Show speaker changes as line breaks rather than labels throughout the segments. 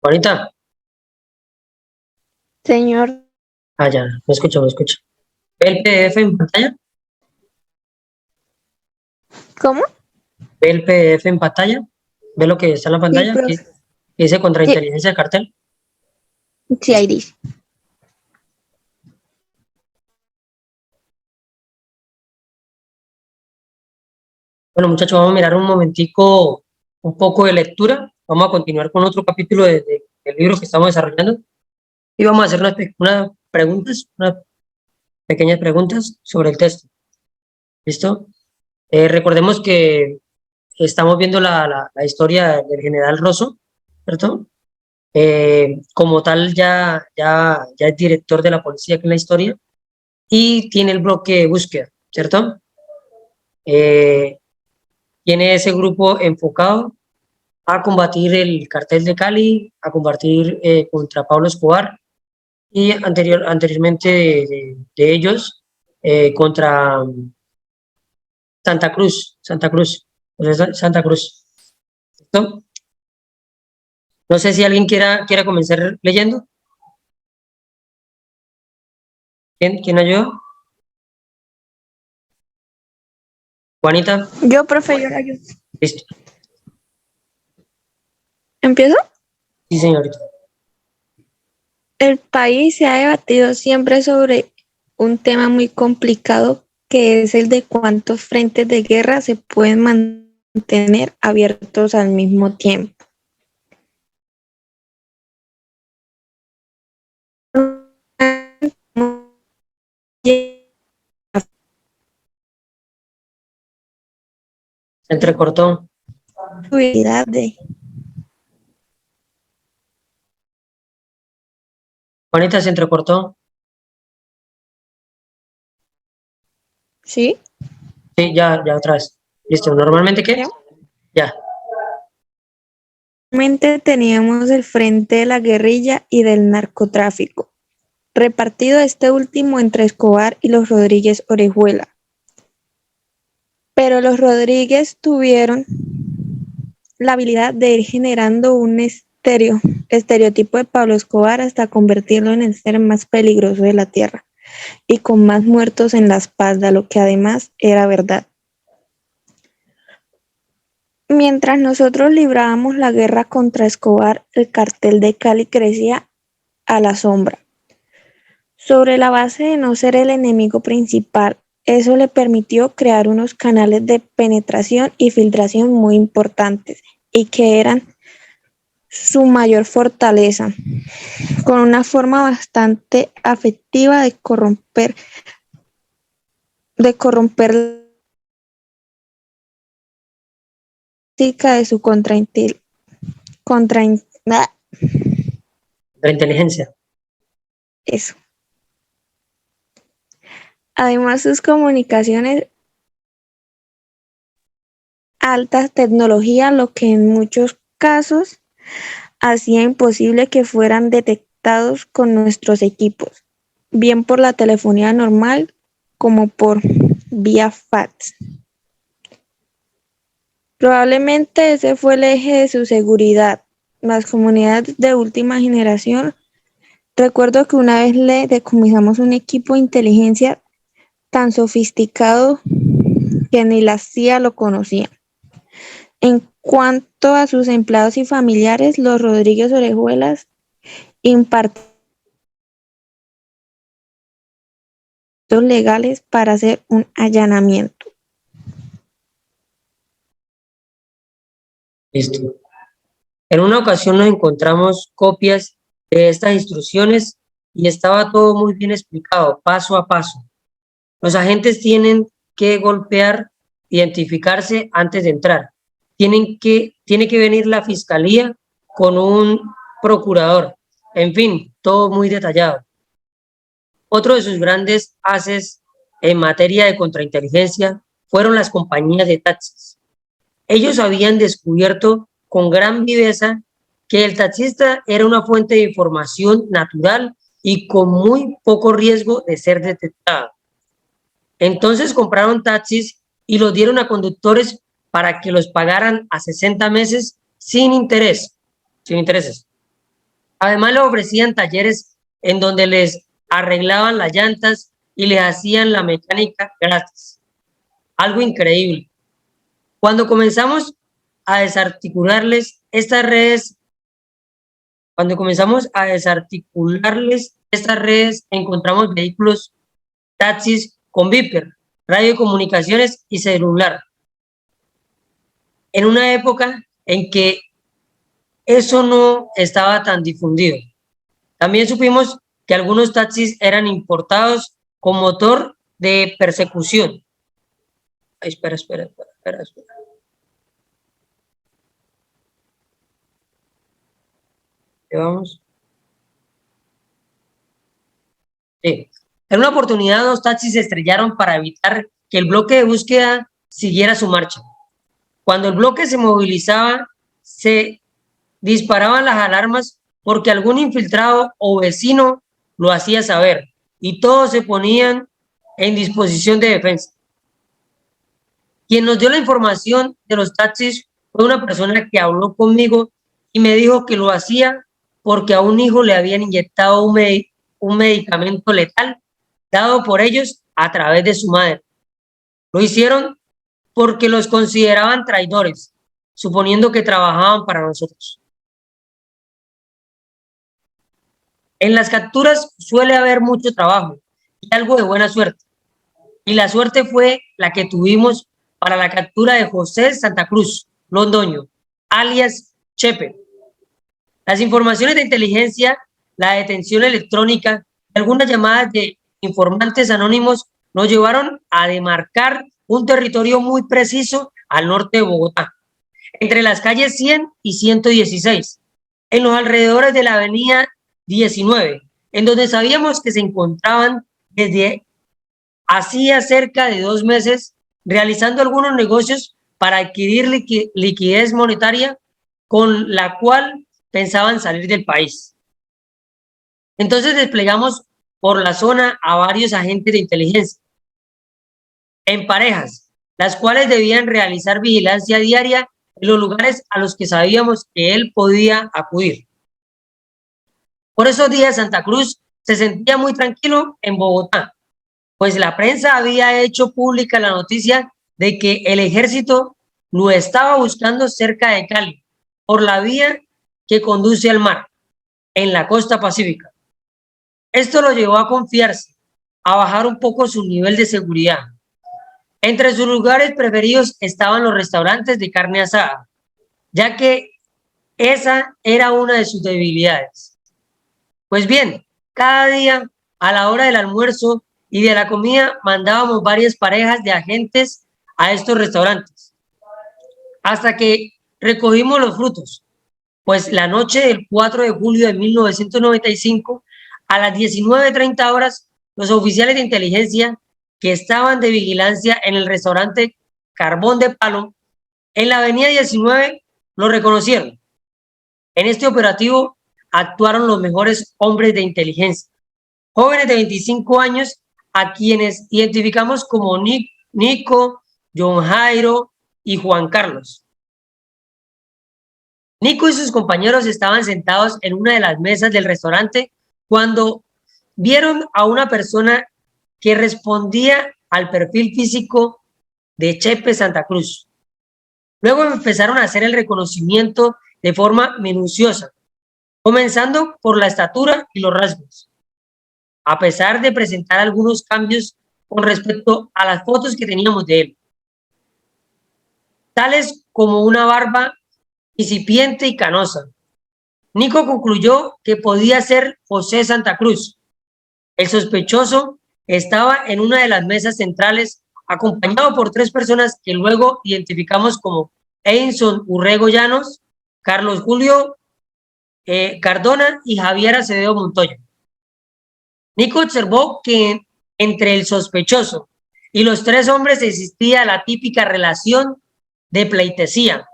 Juanita,
Señor,
ya, me escucho, me escucho. ¿Ve el PDF en pantalla?
¿cómo?
¿Ve el PDF en pantalla? ¿Ve lo que está en la
Sí,
pantalla? ¿Qué
profe.
dice
Sí,
contrainteligencia de cartel?
sí, ahí
Listo.
dice.
Bueno, muchachos, vamos a mirar un momentico un poco de lectura. Vamos a continuar con otro capítulo del libro que estamos desarrollando y vamos a hacer unas preguntas, unas pequeñas preguntas sobre el texto. ¿Listo? Recordemos que estamos viendo la historia del general Rosso, ¿cierto? Como tal, ya es director de la policía aquí en la historia y tiene el bloque de búsqueda, ¿cierto? Eh, Tiene ese grupo enfocado a combatir el cartel de Cali, a combatir contra Pablo Escobar y anteriormente de ellos contra Santa Cruz, Santa Cruz, ¿cierto? No sé si alguien quiera comenzar leyendo. ¿Quién ayuda? Juanita,
Yo, profe, yo la ayudo.
listo.
¿Empiezo?
Sí, señorita.
El país se ha debatido siempre sobre un tema muy complicado que es el de cuántos frentes de guerra se pueden mantener abiertos al mismo tiempo.
Se entrecortó.
De,
Juanita, se entrecortó.
¿sí?
Sí, ya otra vez. Listo. ¿Normalmente qué?
¿Ya?
Ya.
Realmente teníamos el frente de la guerrilla y del narcotráfico, repartido este último entre Escobar y los Rodríguez Orejuela. Pero los Rodríguez tuvieron la habilidad de ir generando un estereotipo de Pablo Escobar hasta convertirlo en el ser más peligroso de la tierra y con más muertos en la espalda, lo que además era verdad. Mientras nosotros librábamos la guerra contra Escobar, el cartel de Cali crecía a la sombra. Sobre la base de no ser el enemigo principal, eso le permitió crear unos canales de penetración y filtración muy importantes y que eran su mayor fortaleza, con una forma bastante afectiva de corromper la ética de su contra,
La inteligencia.
eso. Además, sus comunicaciones alta tecnología, lo que en muchos casos hacía imposible que fueran detectados con nuestros equipos, bien por la telefonía normal como por vía fax. Probablemente ese fue el eje de su seguridad. Las comunidades de última generación, recuerdo que una vez le decomisamos un equipo de inteligencia tan sofisticado que ni la CIA lo conocía. En cuanto a sus empleados y familiares, los Rodríguez Orejuelas impartieron legales para hacer un allanamiento.
Listo. En una ocasión nos encontramos copias de estas instrucciones y estaba todo muy bien explicado, paso a paso. Los agentes tienen que golpear, identificarse antes de entrar. Tiene que venir la fiscalía con un procurador. En fin, todo muy detallado. Otro de sus grandes haces en materia de contrainteligencia fueron las compañías de taxis. Ellos habían descubierto con gran viveza que el taxista era una fuente de información natural y con muy poco riesgo de ser detectado. Entonces compraron taxis y los dieron a conductores para que los pagaran a 60 meses sin interés, sin intereses. Además, les ofrecían talleres en donde les arreglaban las llantas y les hacían la mecánica gratis. Algo increíble. Cuando comenzamos a desarticularles estas redes, encontramos vehículos, taxis con Viper, radiocomunicaciones y celular. En una época en que eso no estaba tan difundido. También supimos que algunos taxis eran importados con motor de persecución. Ay, espera. Vamos. Sí. En una oportunidad, dos taxis se estrellaron para evitar que el bloque de búsqueda siguiera su marcha. Cuando el bloque se movilizaba, se disparaban las alarmas porque algún infiltrado o vecino lo hacía saber y todos se ponían en disposición de defensa. Quien nos dio la información de los taxis fue una persona que habló conmigo y me dijo que lo hacía porque a un hijo le habían inyectado un medicamento letal dado por ellos a través de su madre. Lo hicieron porque los consideraban traidores, suponiendo que trabajaban para nosotros. En las capturas suele haber mucho trabajo y algo de buena suerte. Y la suerte fue la que tuvimos para la captura de José Santa Cruz Londoño, alias Chepe. Las informaciones de inteligencia, la detención electrónica y algunas llamadas de informantes anónimos nos llevaron a demarcar un territorio muy preciso al norte de Bogotá, entre las calles 100 y 116, en los alrededores de la avenida 19, en donde sabíamos que se encontraban desde hacía cerca de 2 meses realizando algunos negocios para adquirir liquidez monetaria con la cual pensaban salir del país. Entonces desplegamos por la zona a varios agentes de inteligencia en parejas, las cuales debían realizar vigilancia diaria en los lugares a los que sabíamos que él podía acudir. Por esos días Santa Cruz se sentía muy tranquilo en Bogotá, pues la prensa había hecho pública la noticia de que el ejército lo estaba buscando cerca de Cali, por la vía que conduce al mar, en la costa pacífica. Esto lo llevó a confiarse, a bajar un poco su nivel de seguridad. Entre sus lugares preferidos estaban los restaurantes de carne asada, ya que esa era una de sus debilidades. Pues bien, cada día, a la hora del almuerzo y de la comida, mandábamos varias parejas de agentes a estos restaurantes, hasta que recogimos los frutos, pues la noche del 4 de julio de 1995, a las 19:30 horas, los oficiales de inteligencia que estaban de vigilancia en el restaurante Carbón de Palo, en la avenida 19, lo reconocieron. En este operativo actuaron los mejores hombres de inteligencia, jóvenes de 25 años, a quienes identificamos como Nico, John Jairo y Juan Carlos. Nico y sus compañeros estaban sentados en una de las mesas del restaurante cuando vieron a una persona que respondía al perfil físico de Chepe Santa Cruz. Luego empezaron a hacer el reconocimiento de forma minuciosa, comenzando por la estatura y los rasgos. A pesar de presentar algunos cambios con respecto a las fotos que teníamos de él, tales como una barba incipiente y canosa, Nico concluyó que podía ser José Santa Cruz. El sospechoso estaba en una de las mesas centrales, acompañado por 3 personas que luego identificamos como Edinson Urrego Llanos, Carlos Julio Cardona y Javier Acevedo Montoya. Nico observó que entre el sospechoso y los 3 hombres existía la típica relación de pleitesía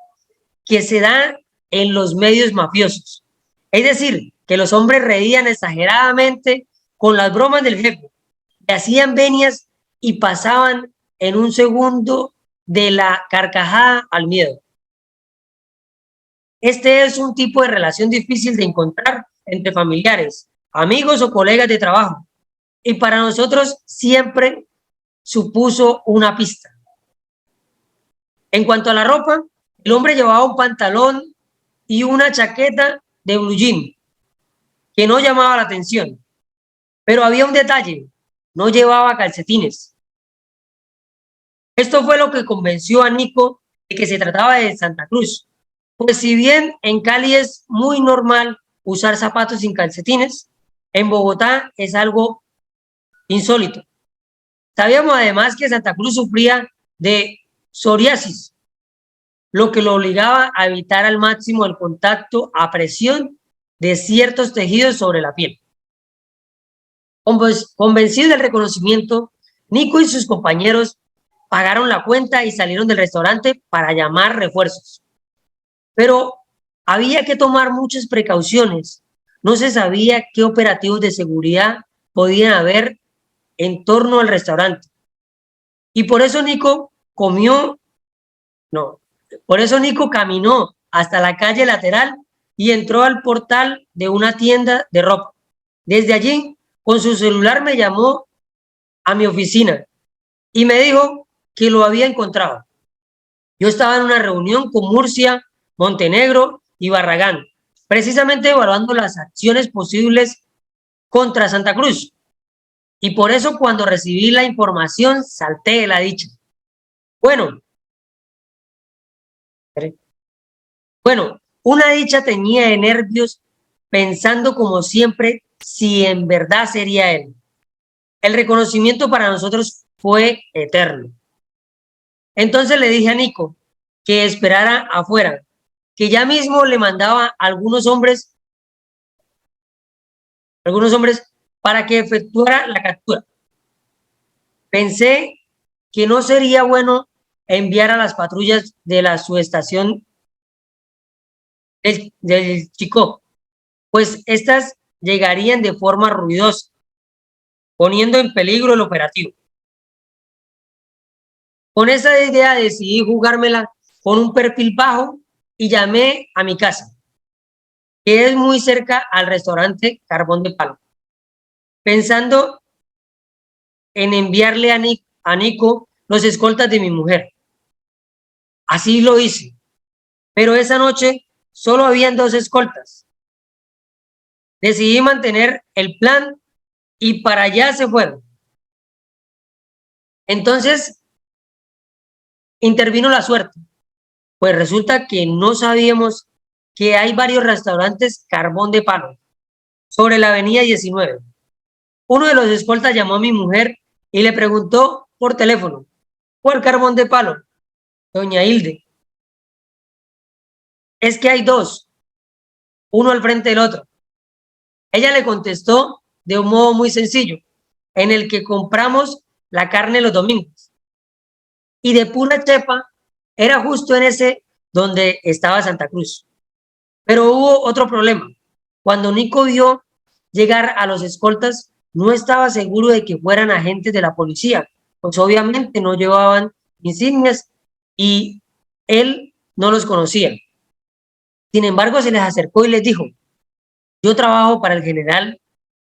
que se da en los medios mafiosos. Es decir, que los hombres reían exageradamente con las bromas del jefe, le hacían venias y pasaban en un segundo de la carcajada al miedo. Este es un tipo de relación difícil de encontrar entre familiares, amigos o colegas de trabajo. Y para nosotros siempre supuso una pista. En cuanto a la ropa, el hombre llevaba un pantalón y una chaqueta de blue jean que no llamaba la atención. Pero había un detalle, no llevaba calcetines. Esto fue lo que convenció a Nico de que se trataba de Santa Cruz. Pues si bien en Cali es muy normal usar zapatos sin calcetines, en Bogotá es algo insólito. Sabíamos además que Santa Cruz sufría de psoriasis, lo que lo obligaba a evitar al máximo el contacto a presión de ciertos tejidos sobre la piel. Convencidos del reconocimiento, Nico y sus compañeros pagaron la cuenta y salieron del restaurante para llamar refuerzos. Pero había que tomar muchas precauciones. No se sabía qué operativos de seguridad podían haber en torno al restaurante. Y por eso Nico caminó hasta la calle lateral y entró al portal de una tienda de ropa. Desde allí, con su celular me llamó a mi oficina y me dijo que lo había encontrado. Yo estaba en una reunión con Murcia, Montenegro y Barragán, precisamente evaluando las acciones posibles contra Santa Cruz. Y por eso cuando recibí la información salté de la dicha. Bueno, una dicha tenía de nervios pensando como siempre si en verdad sería él. El reconocimiento para nosotros fue eterno. Entonces le dije a Nico que esperara afuera, que ya mismo le mandaba a algunos hombres para que efectuara la captura. Pensé que no sería bueno enviar a las patrullas de la subestación del Chicó, pues estas llegarían de forma ruidosa, poniendo en peligro el operativo. Con esa idea decidí jugármela con un perfil bajo y llamé a mi casa, que es muy cerca al restaurante Carbón de Palo, pensando en enviarle a Nico los escoltas de mi mujer. Así lo hice, pero esa noche solo habían 2 escoltas. Decidí mantener el plan y para allá se fueron. Entonces intervino la suerte, pues resulta que no sabíamos que hay varios restaurantes Carbón de Palo sobre la avenida 19. Uno de los escoltas llamó a mi mujer y le preguntó por teléfono: ¿cuál Carbón de Palo? Doña Hilde. Es que hay 2, uno al frente del otro. Ella le contestó de un modo muy sencillo, en el que compramos la carne los domingos. Y de pura chepa, era justo en ese donde estaba Santa Cruz. Pero hubo otro problema. Cuando Nico vio llegar a los escoltas, no estaba seguro de que fueran agentes de la policía, pues obviamente no llevaban insignias y él no los conocía. Sin embargo, se les acercó y les dijo: yo trabajo para el general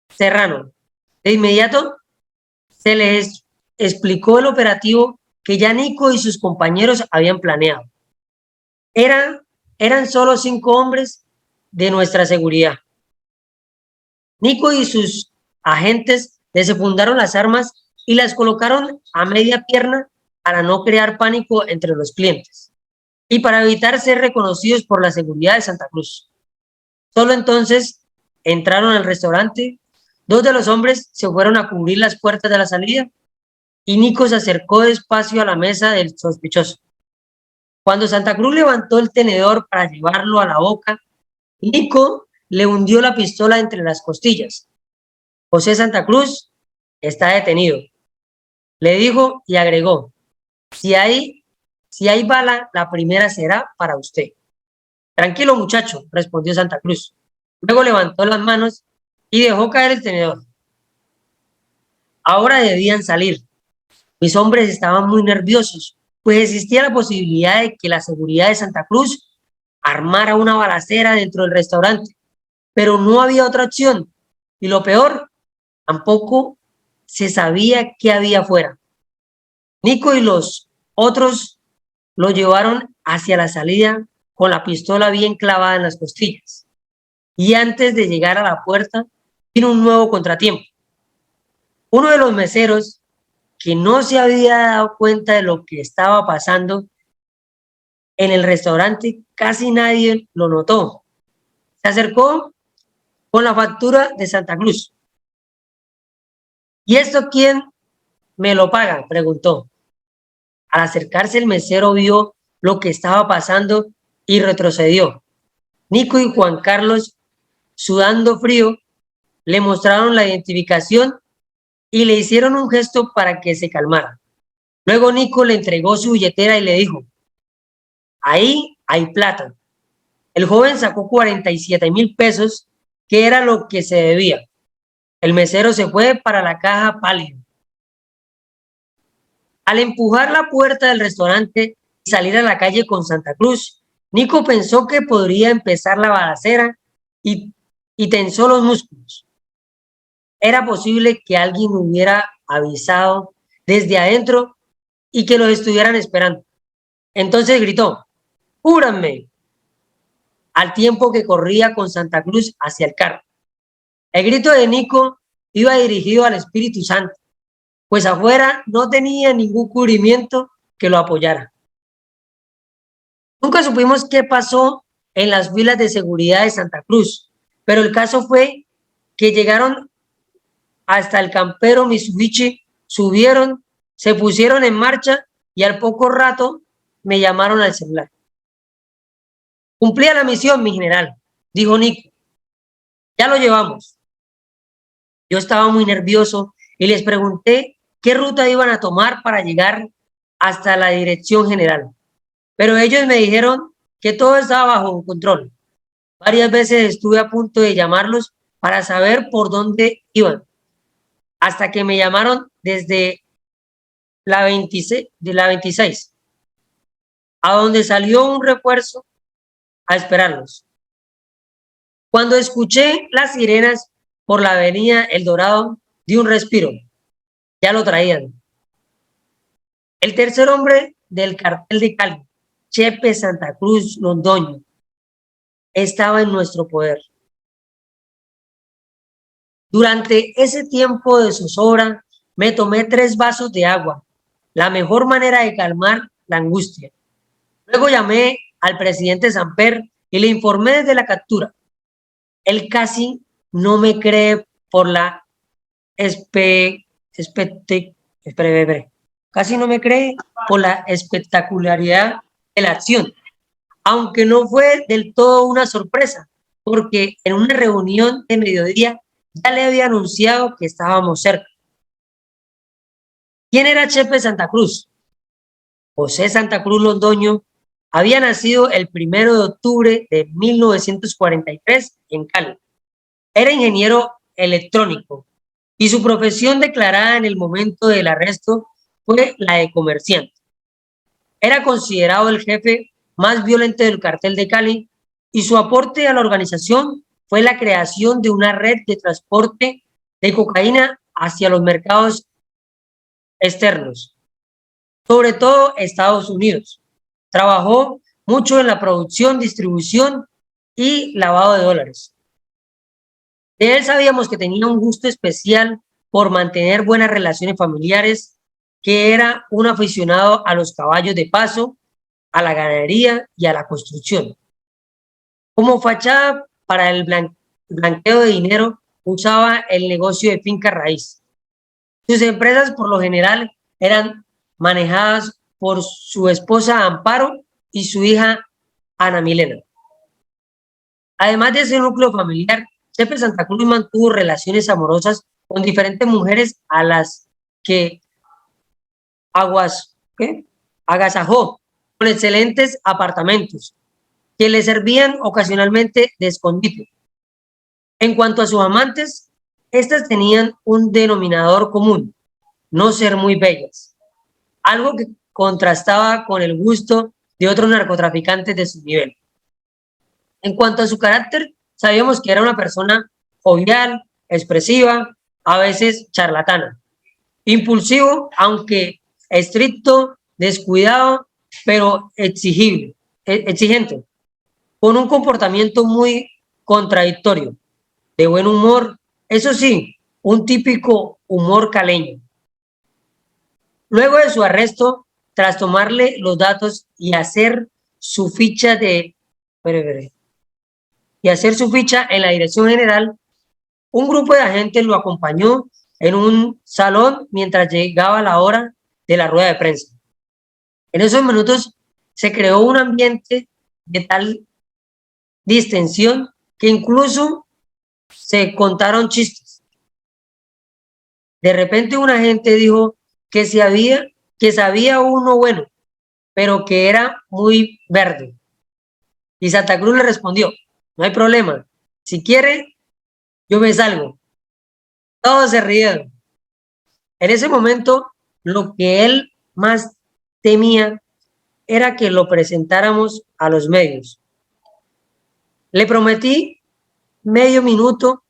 Serrano. De inmediato se les explicó el operativo que ya Nico y sus compañeros habían planeado. Eran solo 5 hombres de nuestra seguridad. Nico y sus agentes desenfundaron las armas y las colocaron a media pierna para no crear pánico entre los clientes y para evitar ser reconocidos por la seguridad de Santa Cruz. Solo entonces entraron al restaurante, 2 de los hombres se fueron a cubrir las puertas de la salida y Nico se acercó despacio a la mesa del sospechoso. Cuando Santa Cruz levantó el tenedor para llevarlo a la boca, Nico le hundió la pistola entre las costillas. José Santa Cruz está detenido, le dijo y agregó: si hay bala, la primera será para usted. Tranquilo, muchacho, respondió Santa Cruz. Luego levantó las manos y dejó caer el tenedor. Ahora debían salir. Mis hombres estaban muy nerviosos, pues existía la posibilidad de que la seguridad de Santa Cruz armara una balacera dentro del restaurante. pero no había otra opción. Y lo peor, tampoco se sabía qué había afuera. Nico y los otros lo llevaron hacia la salida con la pistola bien clavada en las costillas. Y antes de llegar a la puerta, vino un nuevo contratiempo. Uno de los meseros, que no se había dado cuenta de lo que estaba pasando en el restaurante, casi nadie lo notó. Se acercó con la factura de Santa Cruz. ¿Y esto quién me lo paga?, preguntó. Al acercarse el mesero vio lo que estaba pasando y retrocedió. Nico y Juan Carlos, sudando frío, le mostraron la identificación y le hicieron un gesto para que se calmara. Luego Nico le entregó su billetera y le dijo: ahí hay plata. El joven sacó 47,000 pesos, que era lo que se debía. El mesero se fue para la caja pálido. Al empujar la puerta del restaurante y salir a la calle con Santa Cruz, Nico pensó que podría empezar la balacera y, y tensó los músculos. Era posible que alguien hubiera avisado desde adentro y que los estuvieran esperando. Entonces gritó: ¡Júranme! Al tiempo que corría con Santa Cruz hacia el carro. El grito de Nico iba dirigido al Espíritu Santo, pues afuera no tenía ningún cubrimiento que lo apoyara. Nunca supimos qué pasó en las filas de seguridad de Santa Cruz, pero el caso fue que llegaron hasta el campero Mitsubishi, subieron, se pusieron en marcha y al poco rato me llamaron al celular. Cumplía la misión, mi general, dijo Nico. Ya lo llevamos. Yo estaba muy nervioso y les pregunté qué ruta iban a tomar para llegar hasta la dirección general. Pero ellos me dijeron que todo estaba bajo control. Varias veces estuve a punto de llamarlos para saber por dónde iban, hasta que me llamaron desde la 26, a donde salió un refuerzo a esperarlos. Cuando escuché las sirenas por la avenida El Dorado, di un respiro. Ya lo traían. El tercer hombre del cartel de Cali, Chepe Santa Cruz Londoño, estaba en nuestro poder. Durante ese tiempo de zozobra, me tomé 3 vasos de agua, la mejor manera de calmar la angustia. Luego llamé al presidente Samper y le informé desde la captura. Él casi no me cree por la casi no me cree por la espectacularidad de la acción, aunque no fue del todo una sorpresa, porque en una reunión de mediodía ya le había anunciado que estábamos cerca. ¿Quién era Chepe Santa Cruz? José Santa Cruz Londoño había nacido el 1 de octubre de 1943 en Cali. Era ingeniero electrónico y su profesión declarada en el momento del arresto fue la de comerciante. Era considerado el jefe más violento del cartel de Cali y su aporte a la organización fue la creación de una red de transporte de cocaína hacia los mercados externos, sobre todo Estados Unidos. Trabajó mucho en la producción, distribución y lavado de dólares. De él sabíamos que tenía un gusto especial por mantener buenas relaciones familiares, que era un aficionado a los caballos de paso, a la ganadería y a la construcción. Como fachada para el blanqueo de dinero, usaba el negocio de finca raíz. Sus empresas por lo general eran manejadas por su esposa Amparo y su hija Ana Milena. Además de ese núcleo familiar, Chepe Santa Cruz mantuvo relaciones amorosas con diferentes mujeres a las que agasajó con excelentes apartamentos que le servían ocasionalmente de escondite. En cuanto a sus amantes, estas tenían un denominador común: no ser muy bellas, algo que contrastaba con el gusto de otros narcotraficantes de su nivel. En cuanto a su carácter, sabíamos que era una persona jovial, expresiva, a veces charlatana, impulsivo, aunque estricto, descuidado, pero exigente, con un comportamiento muy contradictorio, de buen humor, eso sí, un típico humor caleño. Luego de su arresto, tras tomarle los datos y hacer su ficha y hacer su ficha en la dirección general, un grupo de agentes lo acompañó en un salón mientras llegaba la hora de la rueda de prensa. En esos minutos se creó un ambiente de tal distensión que incluso se contaron chistes. De repente un agente dijo que sabía uno bueno, pero que era muy verde. Y Santa Cruz le respondió, no hay problema, si quiere, yo me salgo. Todos se rieron. En ese momento, lo que él más temía era que lo presentáramos a los medios. Le prometí medio minuto,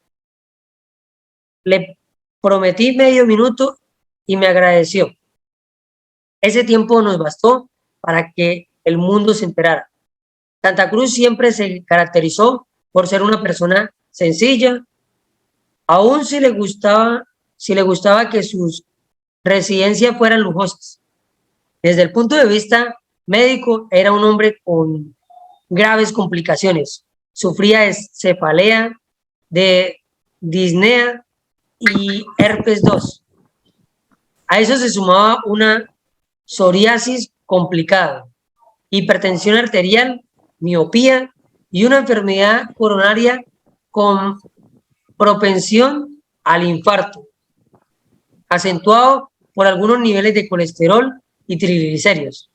le prometí medio minuto y me agradeció. Ese tiempo nos bastó para que el mundo se enterara. Santa Cruz siempre se caracterizó por ser una persona sencilla, aun si le gustaba que sus residencias fueran lujosas. Desde el punto de vista médico, era un hombre con graves complicaciones. Sufría de cefalea, de disnea y herpes 2. A eso se sumaba una psoriasis complicada, hipertensión arterial, miopía y una enfermedad coronaria con propensión al infarto, acentuado por algunos niveles de colesterol y triglicéridos.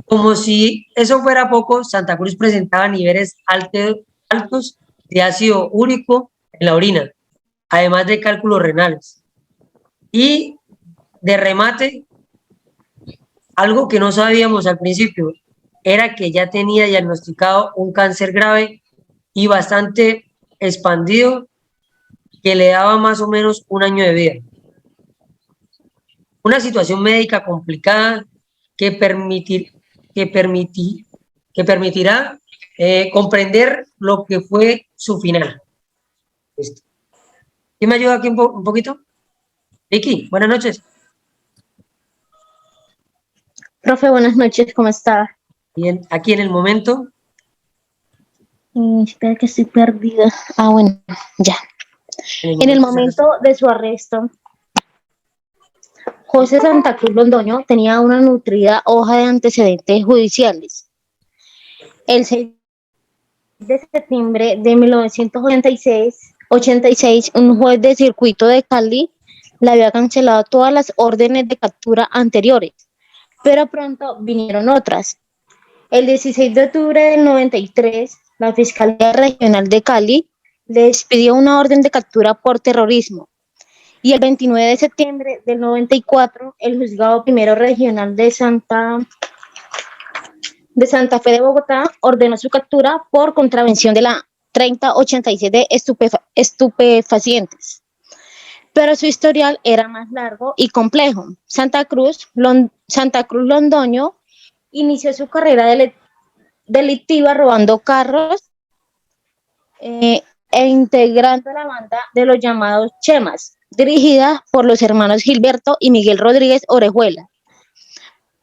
Como si eso fuera poco, Santa Cruz presentaba niveles altos de ácido úrico en la orina, además de cálculos renales. Y de remate, algo que no sabíamos al principio, era que ya tenía diagnosticado un cáncer grave y bastante expandido que le daba más o menos un año de vida. Una situación médica complicada que, permitirá comprender lo que fue su final. Listo. ¿Quién me ayuda aquí un poquito? Vicky, buenas noches.
Profe, buenas noches, ¿cómo está?
Bien, aquí en el momento.
Espera que estoy perdida. Ah, bueno, ya. En el momento de su arresto, José Santa Cruz Londoño tenía una nutrida hoja de antecedentes judiciales. El 6 de septiembre de 1986, un juez de circuito de Cali le había cancelado todas las órdenes de captura anteriores, pero pronto vinieron otras. El 16 de octubre del 93, la Fiscalía Regional de Cali le expidió una orden de captura por terrorismo. Y el 29 de septiembre del 94, el Juzgado Primero Regional de Santa Fe de Bogotá ordenó su captura por contravención de la 3086 de estupefacientes. Pero su historial era más largo y complejo. Santa Cruz Londoño inició su carrera delictiva robando carros e integrando la banda de los llamados Chemas, dirigida por los hermanos Gilberto y Miguel Rodríguez Orejuela.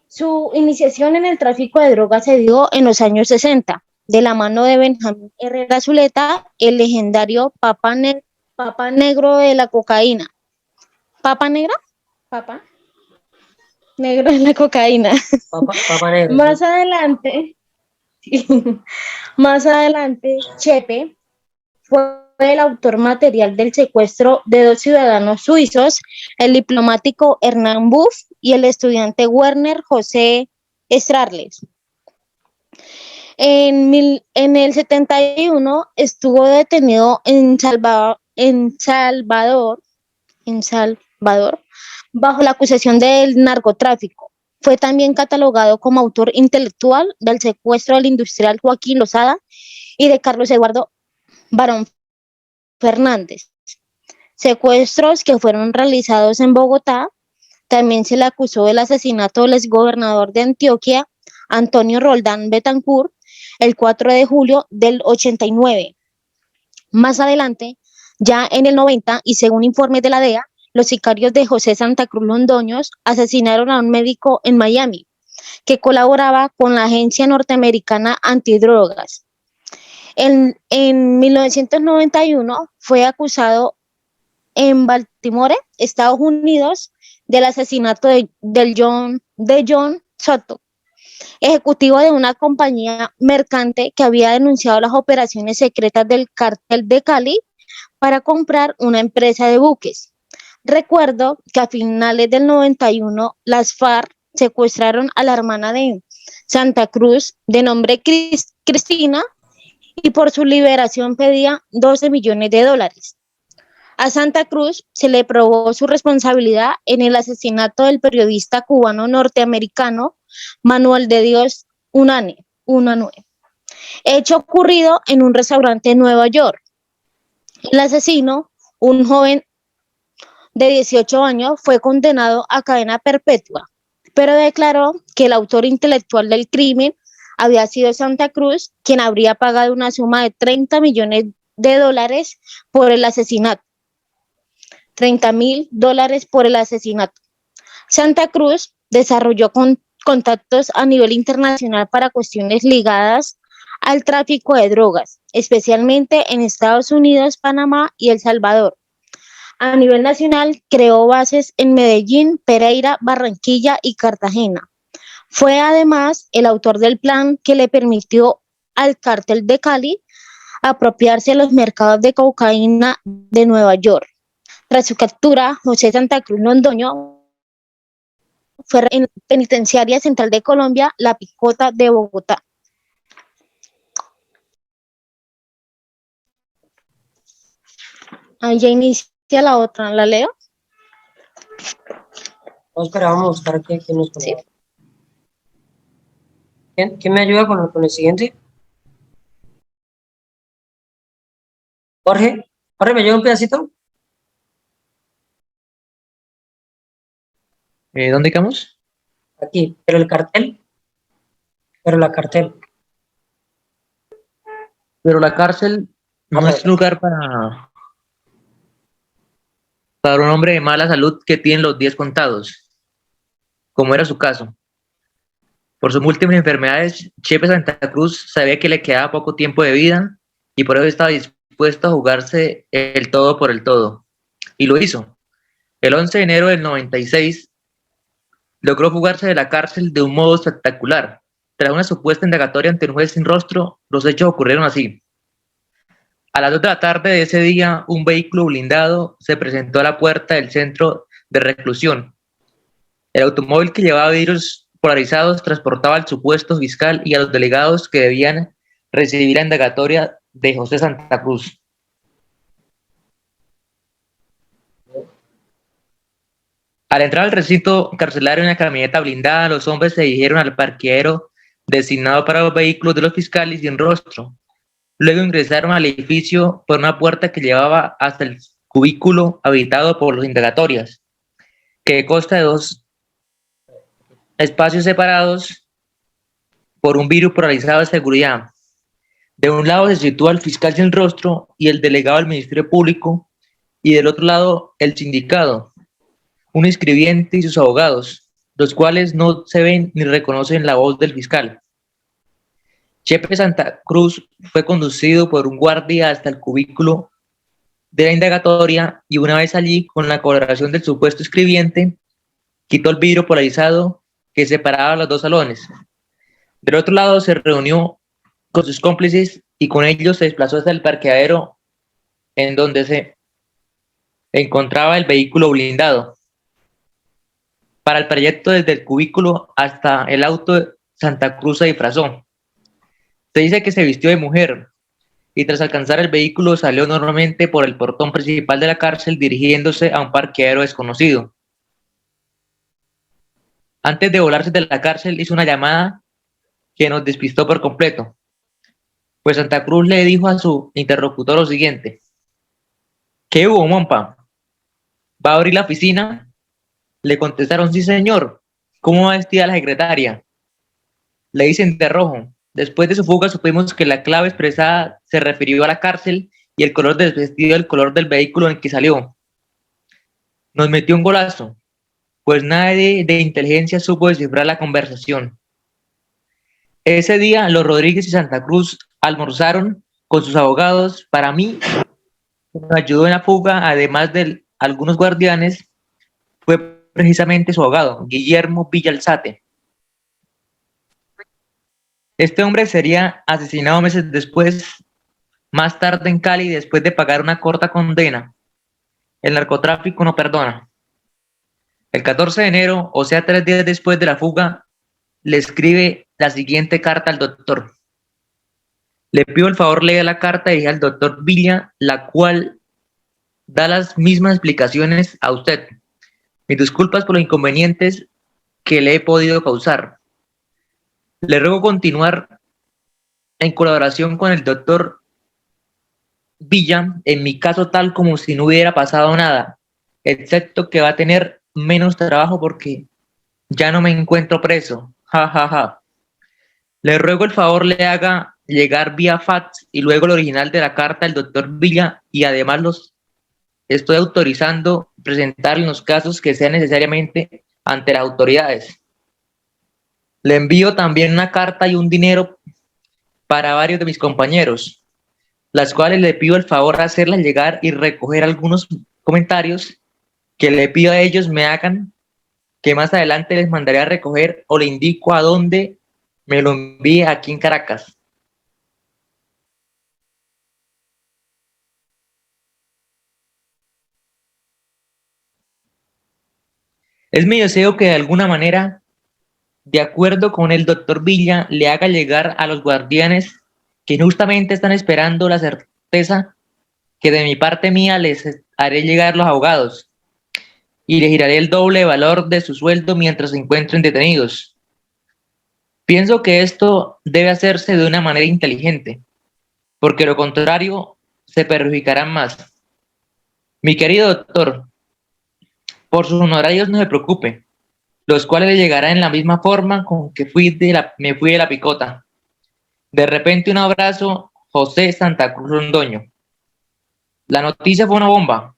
Su iniciación en el tráfico de drogas se dio en los años 60, de la mano de Benjamín Herrera Zuleta, el legendario Papa Negro de la cocaína. ¿Papa Negra? ¿Papa? Negro de la cocaína.
Papa Negro.
Más adelante, Chepe fue el autor material del secuestro de 2 ciudadanos suizos, el diplomático Hernán Buff y el estudiante Werner José Strarles. En el 71 estuvo detenido en Salvador, bajo la acusación del narcotráfico. Fue también catalogado como autor intelectual del secuestro del industrial Joaquín Lozada y de Carlos Eduardo Barón Fernández. Secuestros que fueron realizados en Bogotá. También se le acusó del asesinato del exgobernador de Antioquia, Antonio Roldán Betancourt, el 4 de julio del 89. Más adelante, ya en el 90, y según informes de la DEA, los sicarios de José Santa Cruz Londoños asesinaron a un médico en Miami que colaboraba con la agencia norteamericana antidrogas. En 1991 fue acusado en Baltimore, Estados Unidos, del asesinato de John Soto, ejecutivo de una compañía mercante que había denunciado las operaciones secretas del cartel de Cali para comprar una empresa de buques. Recuerdo que a finales del 91 las FARC secuestraron a la hermana de Santa Cruz, de nombre Cristina, y por su liberación pedía 12 millones de dólares. A Santa Cruz se le probó su responsabilidad en el asesinato del periodista cubano norteamericano Manuel de Dios Unanue, hecho ocurrido en un restaurante en Nueva York. El asesino, un joven de 18 años, fue condenado a cadena perpetua, pero declaró que el autor intelectual del crimen había sido Santa Cruz, quien habría pagado una suma de 30 millones de dólares por el asesinato. $30,000 por el asesinato. Santa Cruz desarrolló contactos a nivel internacional para cuestiones ligadas al tráfico de drogas, especialmente en Estados Unidos, Panamá y El Salvador. A nivel nacional, creó bases en Medellín, Pereira, Barranquilla y Cartagena. Fue además el autor del plan que le permitió al cártel de Cali apropiarse de los mercados de cocaína de Nueva York. Tras su captura, José Santa Cruz Londoño fue en la Penitenciaria Central de Colombia, La Picota de Bogotá. Ahí ya inicia la otra, ¿la leo?
No, espera, vamos a buscar quién nos pone.
Sí.
¿Quién me ayuda con el siguiente? Jorge, ¿me ayuda un pedacito?
¿Dónde quedamos?
Aquí, pero la cartel.
Pero la cárcel no es lugar para un hombre de mala salud que tiene los días contados, como era su caso. Por sus múltiples enfermedades, Chepe Santa Cruz sabía que le quedaba poco tiempo de vida y por eso estaba dispuesto a jugarse el todo por el todo. Y lo hizo. El 11 de enero del 96 logró fugarse de la cárcel de un modo espectacular. Tras una supuesta indagatoria ante un juez sin rostro, los hechos ocurrieron así. A las 2 de la tarde de ese día, un vehículo blindado se presentó a la puerta del centro de reclusión. El automóvil que llevaba vidrios polarizados transportaba al supuesto fiscal y a los delegados que debían recibir la indagatoria de José Santa Cruz. Al entrar al recinto carcelario en la camioneta blindada, los hombres se dirigieron al parqueadero designado para los vehículos de los fiscales sin rostro. Luego ingresaron al edificio por una puerta que llevaba hasta el cubículo habitado por los indagatorias, que consta de 2 espacios separados por un vidrio polarizado de seguridad. De un lado se sitúa el fiscal sin rostro y el delegado del Ministerio Público, y del otro lado el sindicado, un inscribiente y sus abogados, los cuales no se ven ni reconocen la voz del fiscal. Chepe Santa Cruz fue conducido por un guardia hasta el cubículo de la indagatoria y una vez allí, con la colaboración del supuesto escribiente, quitó el vidrio polarizado que separaba los dos salones. Del otro lado se reunió con sus cómplices y con ellos se desplazó hasta el parqueadero en donde se encontraba el vehículo blindado. Para el trayecto desde el cubículo hasta el auto, Santa Cruz se disfrazó. Se dice que se vistió de mujer y tras alcanzar el vehículo salió normalmente por el portón principal de la cárcel dirigiéndose a un parqueadero desconocido. Antes de volarse de la cárcel hizo una llamada que nos despistó por completo. Pues Santa Cruz le dijo a su interlocutor lo siguiente: ¿qué hubo, Mompa? ¿Va a abrir la oficina? Le contestaron: sí, señor. ¿Cómo va vestida la secretaria? Le dicen: de rojo. Después de su fuga supimos que la clave expresada se refirió a la cárcel y el color del vestido el color del vehículo en el que salió. Nos metió un golazo, pues nadie de inteligencia supo descifrar la conversación. Ese día los Rodríguez y Santa Cruz almorzaron con sus abogados. Para mí, me ayudó en la fuga, además de algunos guardianes, fue precisamente su abogado, Guillermo Villalzate. Este hombre sería asesinado meses después, más tarde en Cali, después de pagar una corta condena. El narcotráfico no perdona. El 14 de enero, o sea, 3 días después de la fuga, le escribe la siguiente carta al doctor. Le pido el favor lea la carta y al doctor Villa, la cual da las mismas explicaciones a usted. Mis disculpas por los inconvenientes que le he podido causar. Le ruego continuar en colaboración con el doctor Villa, en mi caso tal como si no hubiera pasado nada, excepto que va a tener menos trabajo porque ya no me encuentro preso. Ja, ja, ja. Le ruego el favor le haga llegar vía fax y luego el original de la carta al doctor Villa, y además los estoy autorizando presentar en los casos que sean necesariamente ante las autoridades. Le envío también una carta y un dinero para varios de mis compañeros, las cuales le pido el favor de hacerlas llegar y recoger algunos comentarios que le pido a ellos me hagan, que más adelante les mandaré a recoger o le indico a dónde me lo envíe aquí en Caracas. Es mi deseo que de alguna manera, de acuerdo con el doctor Villa, le haga llegar a los guardianes que justamente están esperando la certeza que de mi parte mía les haré llegar los abogados y les giraré el doble valor de su sueldo mientras se encuentren detenidos. Pienso que esto debe hacerse de una manera inteligente, porque lo contrario se perjudicarán más. Mi querido doctor, por sus honorarios no se preocupe, los cuales le llegarán en la misma forma con que me fui de la picota. De repente un abrazo, José Santa Cruz Londoño. La noticia fue una bomba.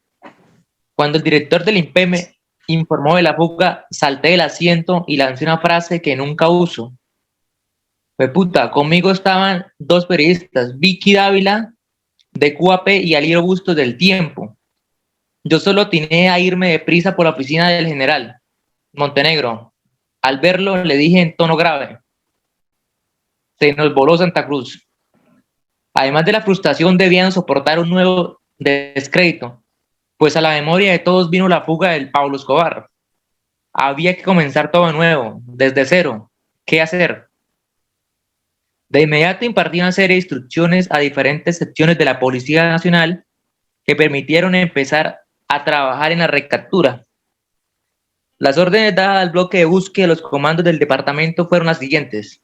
Cuando el director del INPE me informó de la fuga, salté del asiento y lancé una frase que nunca uso. Fue puta, conmigo estaban dos periodistas, Vicky Dávila de QAP y Aliro Bustos del Tiempo. Yo solo atiné a irme deprisa por la oficina del general Montenegro. Al verlo le dije en tono grave: se nos voló Santa Cruz. Además de la frustración, debían soportar un nuevo descrédito, pues a la memoria de todos vino la fuga del Pablo Escobar. Había que comenzar todo de nuevo, desde cero. ¿Qué hacer? De inmediato impartí una serie de instrucciones a diferentes secciones de la Policía Nacional que permitieron empezar a trabajar en la recaptura. Las órdenes dadas al bloque de búsqueda de los comandos del departamento fueron las siguientes: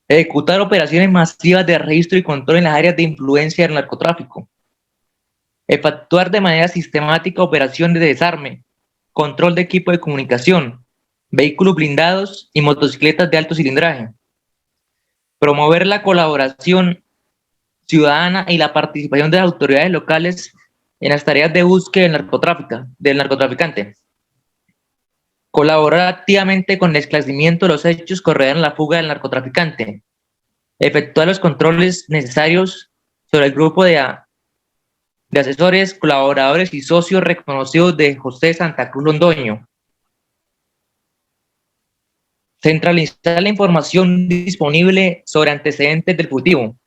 ejecutar operaciones masivas de registro y control en las áreas de influencia del narcotráfico, efectuar de manera sistemática operaciones de desarme, control de equipo de comunicación, vehículos blindados y motocicletas de alto cilindraje, promover la colaboración ciudadana y la participación de las autoridades locales en las tareas de búsqueda del narcotraficante, colaborar activamente con el esclarecimiento de los hechos que rodean la fuga del narcotraficante, efectuar los controles necesarios sobre el grupo de asesores, colaboradores y socios reconocidos de José Santa Cruz Londoño, centralizar la información disponible sobre antecedentes del fugitivo,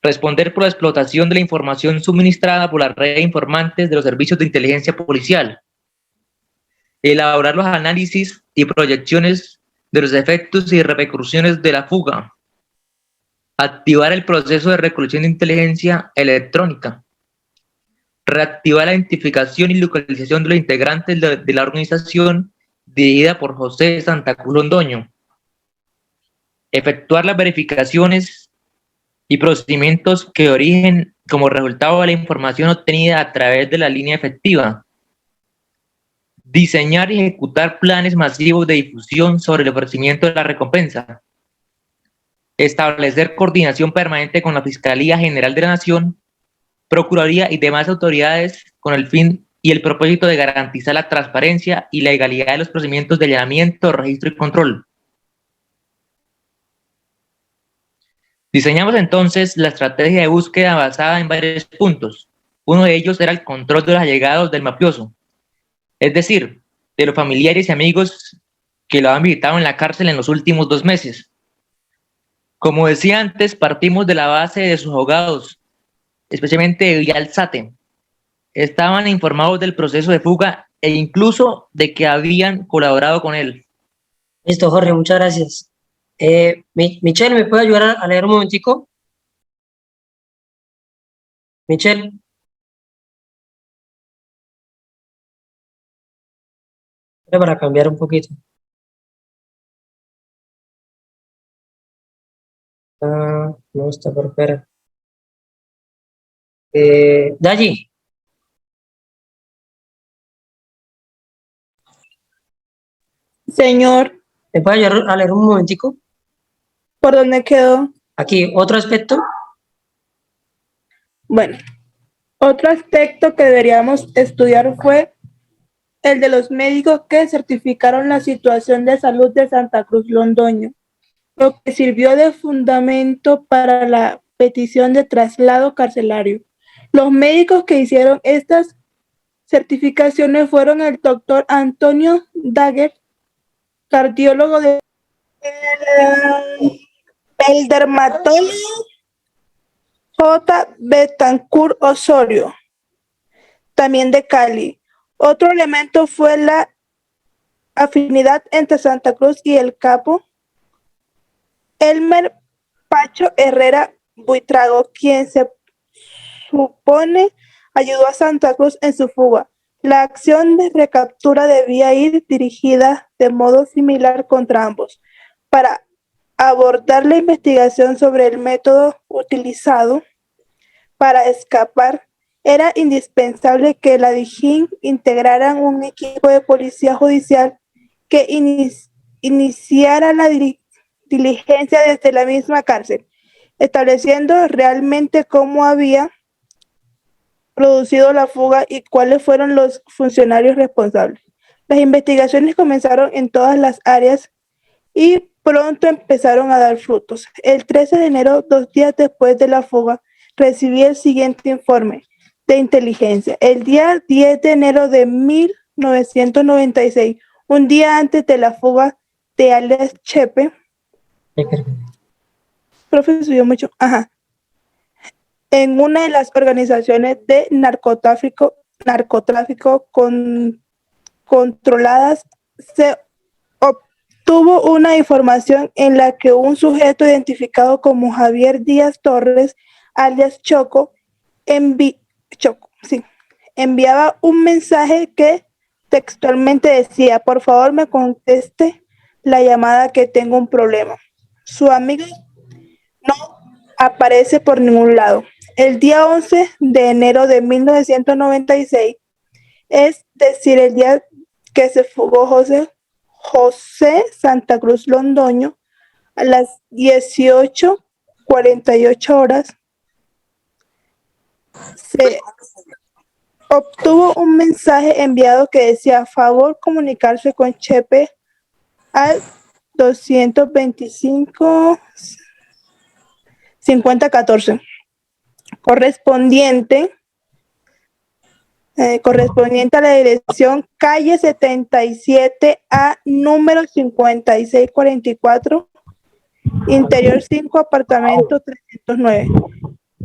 responder por la explotación de la información suministrada por la red de informantes de los servicios de inteligencia policial, elaborar los análisis y proyecciones de los efectos y repercusiones de la fuga, activar el proceso de recolección de inteligencia electrónica, reactivar la identificación y localización de los integrantes de la organización dirigida por José Santa Cruz Londoño, efectuar las verificaciones y procedimientos que origen como resultado de la información obtenida a través de la línea efectiva, diseñar y ejecutar planes masivos de difusión sobre el ofrecimiento de la recompensa, establecer coordinación permanente con la Fiscalía General de la Nación, Procuraduría y demás autoridades con el fin y el propósito de garantizar la transparencia y la legalidad de los procedimientos de allanamiento, registro y control. Diseñamos entonces la estrategia de búsqueda basada en varios puntos. Uno de ellos era el control de los allegados del mafioso, es decir, de los familiares y amigos que lo han visitado en la cárcel en los últimos 2 meses. Como decía antes, partimos de la base de sus abogados, especialmente de Villalzate. Sate. Estaban informados del proceso de fuga e incluso de que habían colaborado con él.
Listo, Jorge, muchas gracias. Michelle, ¿me puede ayudar a leer un momentico? Michelle. Para cambiar un poquito. No está por fuera. Dayi,
Señor,
¿me puede ayudar a leer un momentico?
¿por dónde quedó?
Aquí, otro aspecto.
Bueno, otro aspecto que deberíamos estudiar fue el de los médicos que certificaron la situación de salud de Santa Cruz Londoño, lo que sirvió de fundamento para la petición de traslado carcelario. Los médicos que hicieron estas certificaciones fueron el doctor Antonio Daguer, cardiólogo el dermatólogo J. Betancourt Osorio, también de Cali. Otro elemento fue la afinidad entre Santa Cruz y el capo Elmer Pacho Herrera Buitrago, quien se supone ayudó a Santa Cruz en su fuga. La acción de recaptura debía ir dirigida de modo similar contra ambos. Para abordar la investigación sobre el método utilizado para escapar, era indispensable que la DIJÍN integraran un equipo de policía judicial que iniciara la diligencia desde la misma cárcel, estableciendo realmente cómo había producido la fuga y cuáles fueron los funcionarios responsables. Las investigaciones comenzaron en todas las áreas y pronto empezaron a dar frutos. El 13 de enero, 2 días después de la fuga, recibí el siguiente informe de inteligencia. El día 10 de enero de 1996, un día antes de la fuga de alias Chepe, profe, subió mucho, en una de las organizaciones de narcotráfico controladas, se obtuvo una información en la que un sujeto identificado como Javier Díaz Torres, alias Choco, enviaba un mensaje que textualmente decía: por favor me conteste la llamada que tengo un problema. Su amigo no aparece por ningún lado. El día 11 de enero de 1996, es decir, el día que se fugó José Santa Cruz Londoño, a las 18:48 horas, se obtuvo un mensaje enviado que decía: favor comunicarse con Chepe al 225 5014, correspondiente a la dirección calle 77A, número 5644, interior 5, apartamento 309.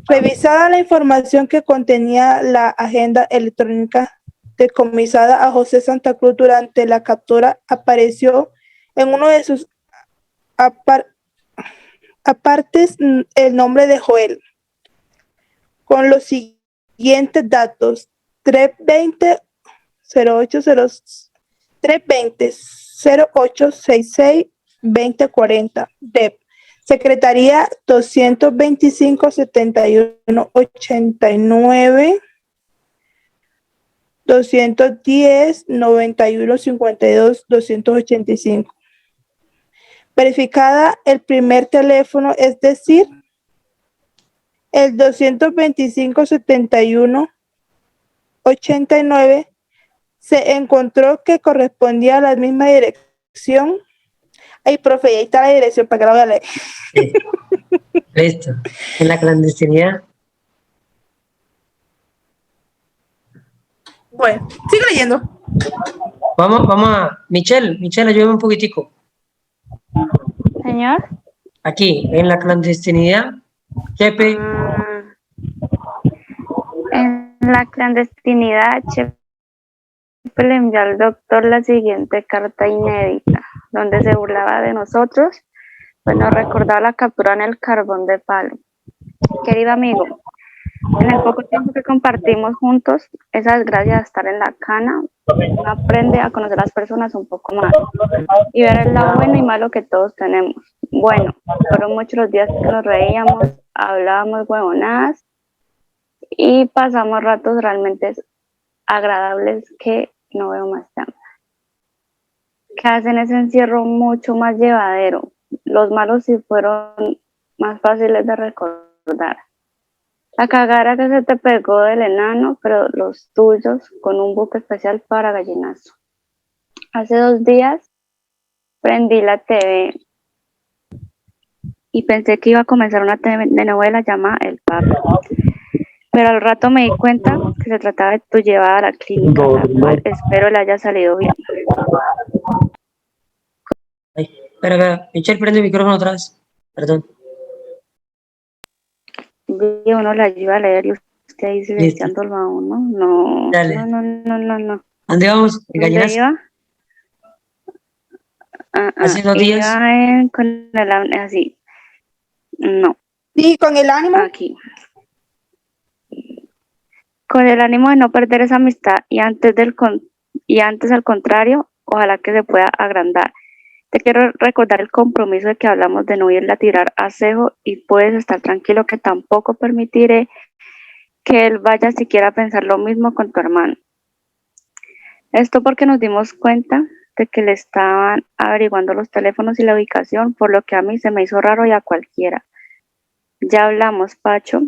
Revisada la información que contenía la agenda electrónica decomisada a José Santa Cruz durante la captura, apareció en uno de sus apartes el nombre de Joel, con los siguientes datos: 320-0866-2040, DEP, Secretaría 225 71 89 210 91 52 285. Verificada el primer teléfono, es decir, el 225 71 89, se encontró que correspondía a la misma dirección. Ay, profe, ahí está la dirección para que la voy a leer.
Sí. Listo. En la clandestinidad.
Bueno, sigue leyendo.
Vamos a... Michelle, ayúdame un poquitico.
Señor.
Aquí, en la clandestinidad, Chepe,
En la clandestinidad, Chepe le envió al doctor la siguiente carta inédita, donde se burlaba de nosotros, pues nos recordaba la captura en el carbón de palo. Querido amigo, en el poco tiempo que compartimos juntos, esa desgracia de estar en la cana, uno aprende a conocer a las personas un poco más y ver el lado bueno y malo que todos tenemos. Bueno, fueron muchos los días que nos reíamos, hablábamos huevonadas y pasamos ratos realmente agradables que no veo más tiempo. Que hacen ese encierro mucho más llevadero. Los malos sí fueron más fáciles de recordar. La cagara que se te pegó del enano, pero los tuyos con un buque especial para gallinazo. Hace 2 días prendí la TV y pensé que iba a comenzar una telenovela llamada El Papa. Pero al rato me di cuenta que se trataba de tu llevada a la clínica, la cual espero le haya salido bien.
ay, espera, Michelle, prende el micrófono otra vez. Perdón.
Y uno le ayuda a leer y usted ahí silenciándolo a uno. No,
Dale.
no.
¿Dónde vamos? ¿En
¿Dónde
Gallinazo?
iba?
Hace 2 días.
Iba con el así. No,
Sí, con el ánimo.
aquí. Con el ánimo de no perder esa amistad y antes al contrario, ojalá que se pueda agrandar. Te quiero recordar el compromiso de que hablamos de no irle a tirar a Cejo y puedes estar tranquilo que tampoco permitiré que él vaya siquiera a pensar lo mismo con tu hermano. Esto porque nos dimos cuenta de que le estaban averiguando los teléfonos y la ubicación, por lo que a mí se me hizo raro y a cualquiera. Ya hablamos, Pacho,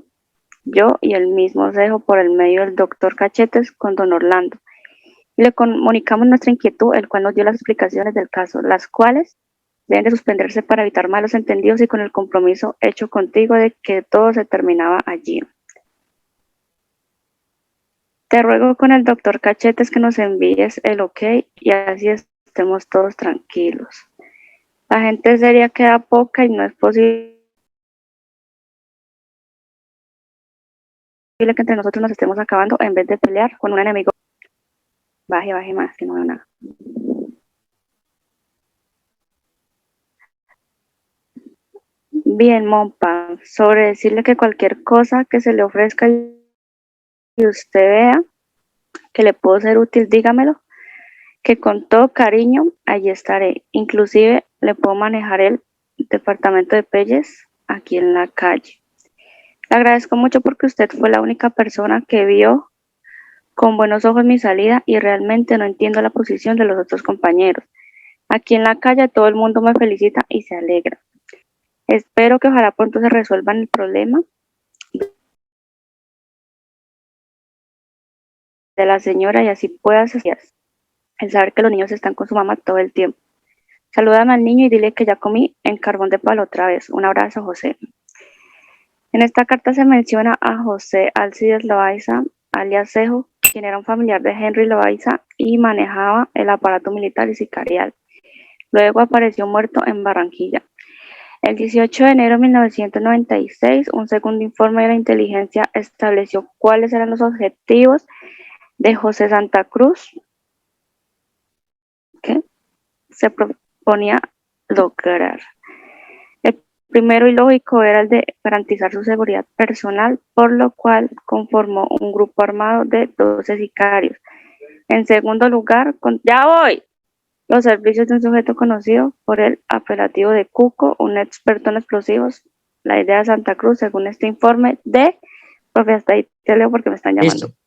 yo y el mismo Cejo por el medio del doctor Cachetes con don Orlando. Y le comunicamos nuestra inquietud, el cual nos dio las explicaciones del caso, las cuales deben de suspenderse para evitar malos entendidos y con el compromiso hecho contigo de que todo se terminaba allí. Te ruego con el doctor Cachetes que nos envíes el ok y así estemos todos tranquilos. La gente seria queda poca y no es posible que entre nosotros nos estemos acabando en vez de pelear con un enemigo. Baje más, que no veo nada. Bien, Mompa, sobre decirle que cualquier cosa que se le ofrezca y usted vea que le puedo ser útil, dígamelo, que con todo cariño allí estaré. Inclusive le puedo manejar el departamento de Pelles aquí en la calle. Le agradezco mucho porque usted fue la única persona que vio con buenos ojos mi salida y realmente no entiendo la posición de los otros compañeros. Aquí en la calle todo el mundo me felicita y se alegra. Espero que ojalá pronto se resuelvan el problema de la señora y así puedas el saber que los niños están con su mamá todo el tiempo. Salúdame al niño y dile que ya comí en carbón de palo otra vez. Un abrazo, José. En esta carta se menciona a José Alcides Loaiza, alias Cejo, quien era un familiar de Henry Loaiza y manejaba el aparato militar y sicarial. Luego apareció muerto en Barranquilla. El 18 de enero de 1996, un segundo informe de la inteligencia estableció cuáles eran los objetivos de José Santa Cruz que se proponía lograr. El primero y lógico era el de garantizar su seguridad personal, por lo cual conformó un grupo armado de 12 sicarios. En segundo lugar, ¡ya voy! los servicios de un sujeto conocido por el apelativo de Cuco, un experto en explosivos, la idea de Santa Cruz, según este informe de, profe, hasta ahí te leo porque me están llamando.
Listo.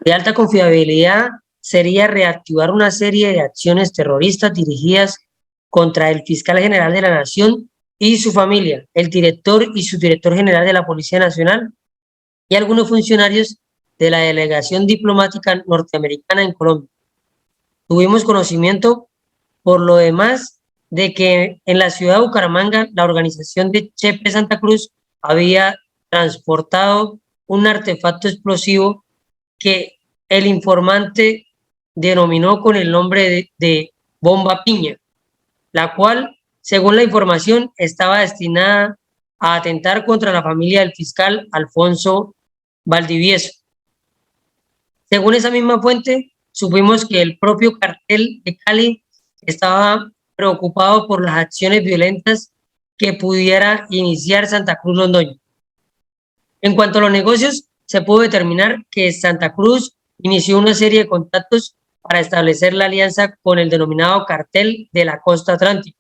De alta confiabilidad sería reactivar una serie de acciones terroristas dirigidas contra el fiscal general de la Nación y su familia, el director y subdirector general de la Policía Nacional y algunos funcionarios de la delegación diplomática norteamericana en Colombia. Tuvimos conocimiento, por lo demás, de que en la ciudad de Bucaramanga la organización de Chepe Santa Cruz había transportado un artefacto explosivo que el informante denominó con el nombre de bomba piña, la cual, según la información, estaba destinada a atentar contra la familia del fiscal Alfonso Valdivieso. Según esa misma fuente, supimos que el propio cartel de Cali estaba preocupado por las acciones violentas que pudiera iniciar Santa Cruz Londoño. En cuanto a los negocios, se pudo determinar que Santa Cruz inició una serie de contactos para establecer la alianza con el denominado cartel de la costa atlántica.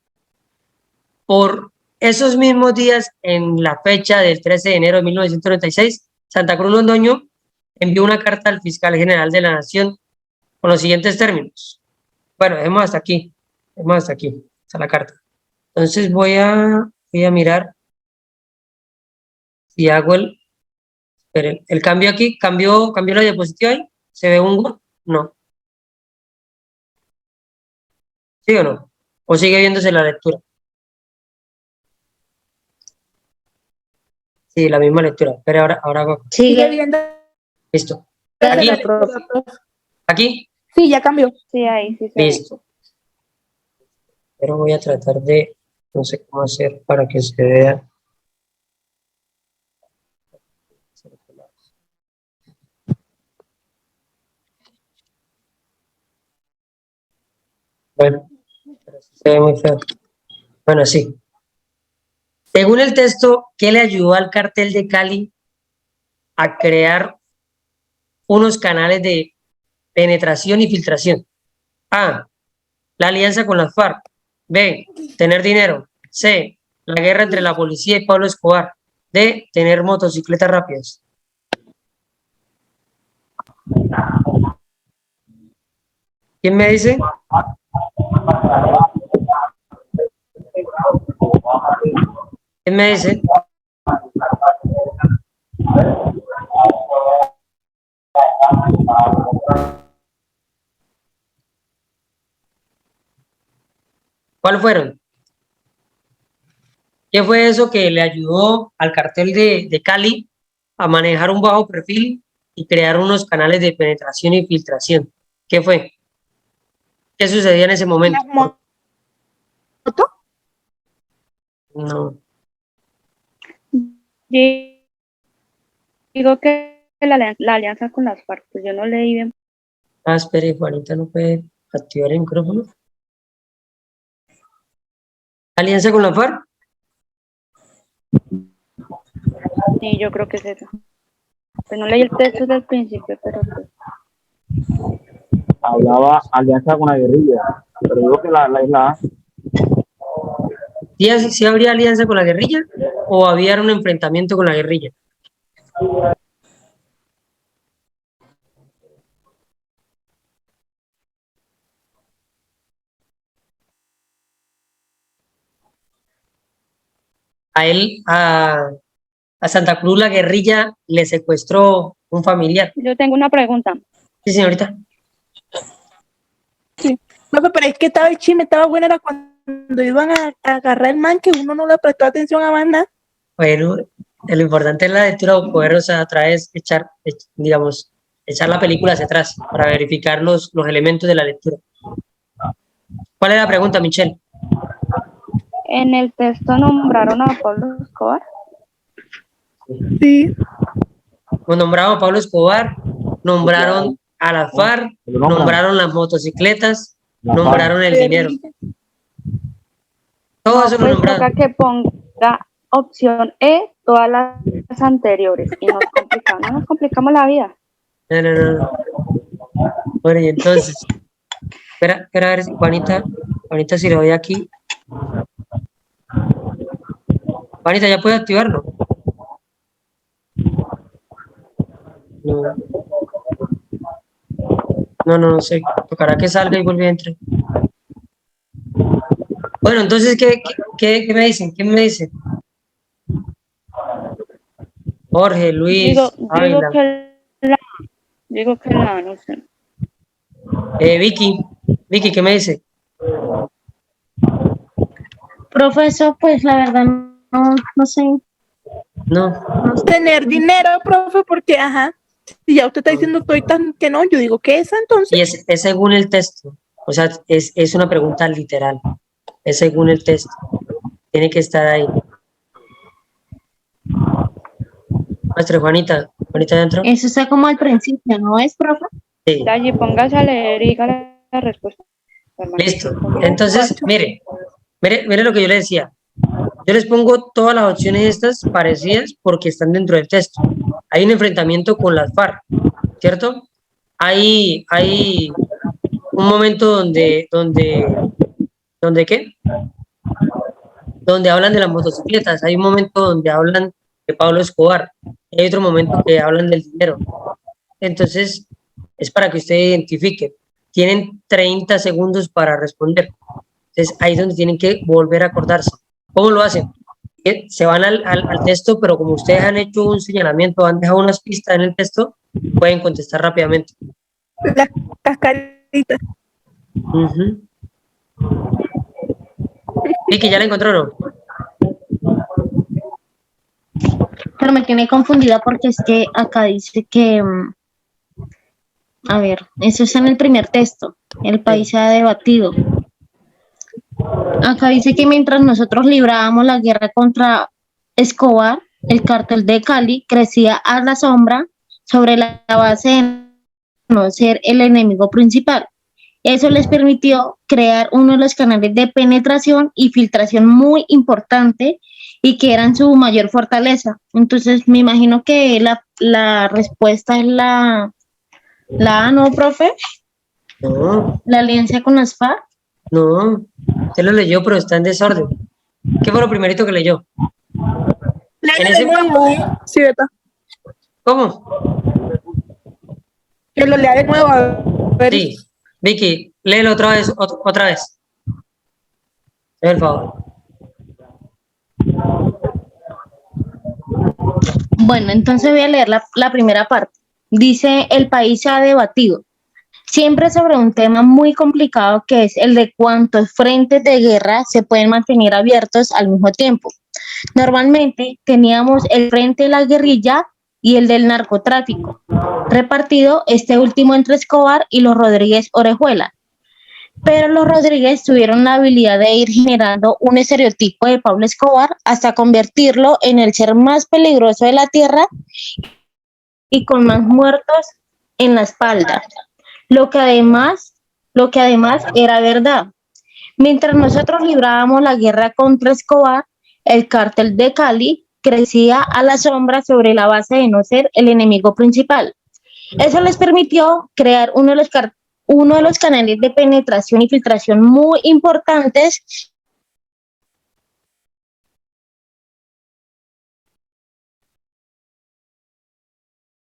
Por esos mismos días, en la fecha del 13 de enero de 1996, Santa Cruz Londoño envió una carta al fiscal general de la Nación con los siguientes términos. Bueno, dejemos hasta aquí. Está la carta. Entonces voy a mirar si hago el cambio aquí. ¿Cambió la diapositiva ahí? ¿Se ve un Word? No. ¿Sí o no? ¿O sigue viéndose la lectura? Sí, la misma lectura. Pero ahora hago.
Sigue viendo.
Listo.
la
Aquí.
lectura, profe.
¿Aquí?
Sí, ya cambió.
Sí, ahí sí se ve.
Listo. Pero voy a tratar de, no sé cómo hacer para que se vea. Bueno, pero sí se ve muy feo. Bueno, sí. Según el texto, ¿qué le ayudó al cartel de Cali a crear unos canales de penetración y filtración? A, la alianza con las FARC. B, tener dinero. C, la guerra entre la policía y Pablo Escobar. D, tener motocicletas rápidas. ¿Quién me dice? ¿Quién me dice? ¿Cuál fueron? ¿Qué fue eso que le ayudó al cartel de Cali a manejar un bajo perfil y crear unos canales de penetración y filtración? ¿Qué fue? ¿Qué sucedía en ese momento?
¿Las motos?
No.
Digo que la alianza con las FARC, pues yo no leí bien.
Ah, espere, Juanita no puede activar el micrófono. ¿Alianza con la FARC?
Sí, yo creo que es eso. Pues no leí el texto desde el principio, pero pues.
Hablaba alianza con la guerrilla, pero digo que la isla A.
¿Sí habría alianza con la guerrilla o había un enfrentamiento con la guerrilla? A Santa Cruz la guerrilla le secuestró un familiar.
Yo tengo una pregunta.
Sí, señorita.
Profe, pero es que estaba el chisme, estaba bueno, era cuando iban a agarrar el man que uno no le prestó atención a banda.
Bueno, lo importante es la lectura o poder, o sea, otra vez echar la película hacia atrás para verificar los elementos de la lectura. ¿Cuál es la pregunta, Michelle?
¿En el texto nombraron a Pablo Escobar?
Sí.
Nombraron a Pablo Escobar, nombraron a la FARC, nombraron las motocicletas, nombraron el dinero. Todo eso lo
Pues
nombraron.
toca que ponga opción E, todas las anteriores, y no nos complicamos la vida.
No. Bueno, y entonces, espera a ver, Juanita, si le doy aquí. Juanita, ¿ya puede activarlo? No. No sé. Tocará que salga y vuelva a entrar. Bueno, entonces, ¿qué me dicen? ¿Qué me dicen? Jorge, Luis,
Digo
Ávila,
que la, no sé.
Vicky, ¿qué me dice?
Profesor, pues la verdad no sé.
No.
Tener dinero, profe, porque, ajá, si ya usted está diciendo estoy tan que no, yo digo, ¿qué es entonces?
Y es según el texto. O sea, es una pregunta literal. Es según el texto. Tiene que estar ahí. Maestra Juanita adentro.
Eso está como al principio, ¿no es, profe?
Sí,
Dalle, póngase a leer y diga la respuesta.
listo. Entonces, mire lo que yo le decía. Yo les pongo todas las opciones estas parecidas porque están dentro del texto. Hay un enfrentamiento con las FARC, ¿cierto? Hay un momento donde ¿qué? Donde hablan de las motocicletas, hay un momento donde hablan de Pablo Escobar, y hay otro momento que hablan del dinero. Entonces, es para que usted identifique. Tienen 30 segundos para responder. Entonces, ahí es donde tienen que volver a acordarse. ¿Cómo lo hacen? Se van al texto, pero como ustedes han hecho un señalamiento, han dejado unas pistas en el texto, pueden contestar rápidamente.
La cascarita.
Uh-huh. Vicky, ¿ya la encontraron?
Pero me tiene confundida porque es que acá dice que, a ver, eso está en el primer texto. El país se ha debatido. Acá dice que mientras nosotros librábamos la guerra contra Escobar, el cartel de Cali crecía a la sombra sobre la base de no ser el enemigo principal. Eso les permitió crear uno de los canales de penetración y filtración muy importante y que eran su mayor fortaleza. Entonces, me imagino que la respuesta es la A, ¿no, profe?
No,
La alianza con las FARC.
no. Usted lo leyó, pero está en desorden. ¿Qué fue lo primerito que leyó? En
Léelo de
ese...
nuevo, sí, ¿verdad?
¿Cómo?
Que lo lea de nuevo, a ver.
Sí. Vicky, léelo otra vez, otra vez. Por favor.
Bueno, entonces voy a leer la primera parte. Dice, el país se ha debatido siempre sobre un tema muy complicado que es el de cuántos frentes de guerra se pueden mantener abiertos al mismo tiempo. Normalmente teníamos el frente de la guerrilla y el del narcotráfico, repartido este último entre Escobar y los Rodríguez Orejuela. Pero los Rodríguez tuvieron la habilidad de ir generando un estereotipo de Pablo Escobar hasta convertirlo en el ser más peligroso de la tierra y con más muertos en la espalda, lo que además era verdad. Mientras nosotros librábamos la guerra contra Escobar, el cártel de Cali crecía a la sombra sobre la base de no ser el enemigo principal. Eso les permitió crear uno de los canales de penetración y filtración muy importantes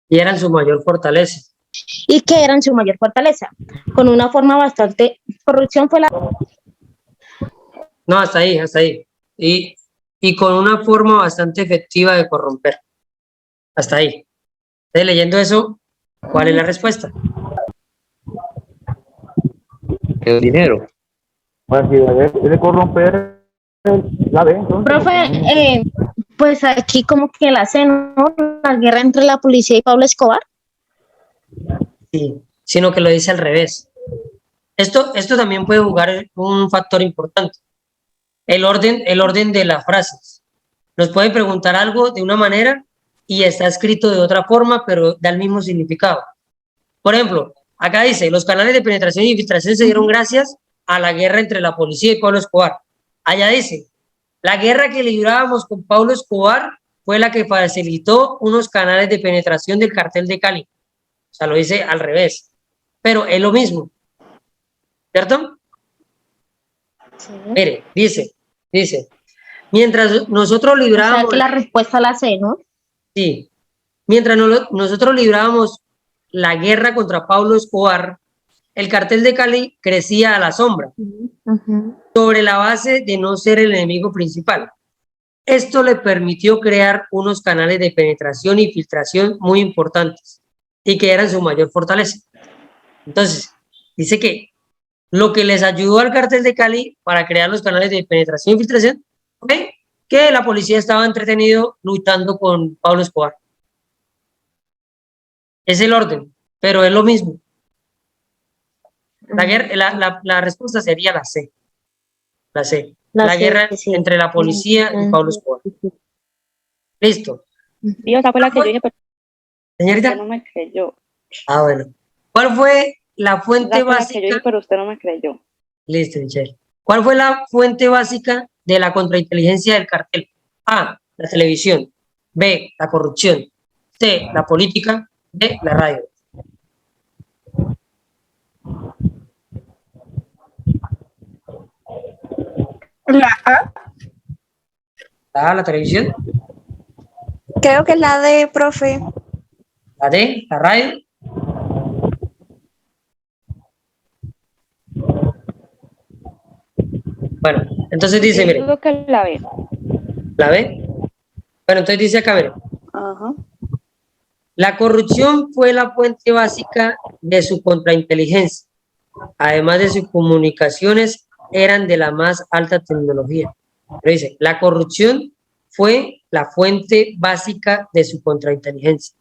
Y eran su mayor fortaleza.
y que eran su mayor fortaleza. Con una forma bastante... Corrupción fue la...
No, hasta ahí, hasta ahí. Y con una forma bastante efectiva de corromper. Hasta ahí. Entonces, leyendo eso, ¿cuál es la respuesta?
El dinero.
Pues si debe corromper la B, entonces.
Profe, pues aquí como que la C, ¿no? La guerra entre la policía y Pablo Escobar.
Sí, sino que lo dice al revés. Esto también puede jugar un factor importante. El orden de las frases. Nos pueden preguntar algo de una manera y está escrito de otra forma, pero da el mismo significado. Por ejemplo, acá dice, los canales de penetración y infiltración se dieron gracias a la guerra entre la policía y Pablo Escobar. Allá dice, la guerra que librábamos con Pablo Escobar fue la que facilitó unos canales de penetración del cartel de Cali. O sea, lo dice al revés, pero es lo mismo. ¿cierto?
Sí.
Mire, dice, mientras nosotros
O sea
librábamos,
que la respuesta la sé, ¿no?
sí, mientras nosotros librábamos la guerra contra Pablo Escobar, el cartel de Cali crecía a la sombra,
Ujú.
sobre la base de no ser el enemigo principal. Esto le permitió crear unos canales de penetración y filtración muy importantes y que eran su mayor fortaleza. Entonces, dice que lo que les ayudó al cartel de Cali para crear los canales de penetración y filtración fue que la policía estaba entretenido luchando con Pablo Escobar. Es el orden, pero es lo mismo. La respuesta sería la C. La C. La
sé,
guerra
sí.
entre la policía y Pablo Escobar. Listo.
Y esa fue la que yo dije, pero
Señorita.
usted no me creyó.
Ah, bueno. ¿Cuál fue la fuente
Esa fue la que yo dije,
básica?
pero usted no me creyó.
Listo, Michelle. ¿Cuál fue la fuente básica de la contrainteligencia del cartel? A, la televisión. B, la corrupción. C, la política. D, la radio.
La A.
La A, la televisión.
Creo que es la D, profe.
La D, la radio. Bueno, entonces dice,
Yo
mire,
dudo que la ve.
¿la B? Bueno, entonces dice acá, mire,
Ajá.
la corrupción fue la fuente básica de su contrainteligencia. Además de sus comunicaciones, eran de la más alta tecnología. Pero dice, la corrupción fue la fuente básica de su contrainteligencia.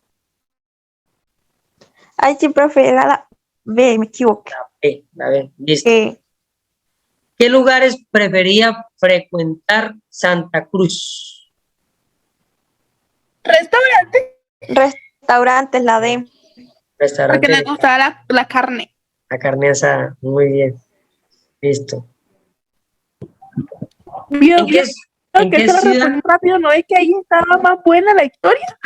Ay, sí, profe, era la B, me equivoqué.
La B, listo.
Eh,
¿Qué lugares prefería frecuentar Santa Cruz?
Restaurante.
Restaurantes, la D.
Restaurante.
Porque le gustaba la carne.
La carne asada, muy bien. Listo.
Vio,
¿En qué, en
que
qué
se lo
ciudad?
respondió rápido, ¿no es que ahí estaba más buena la historia?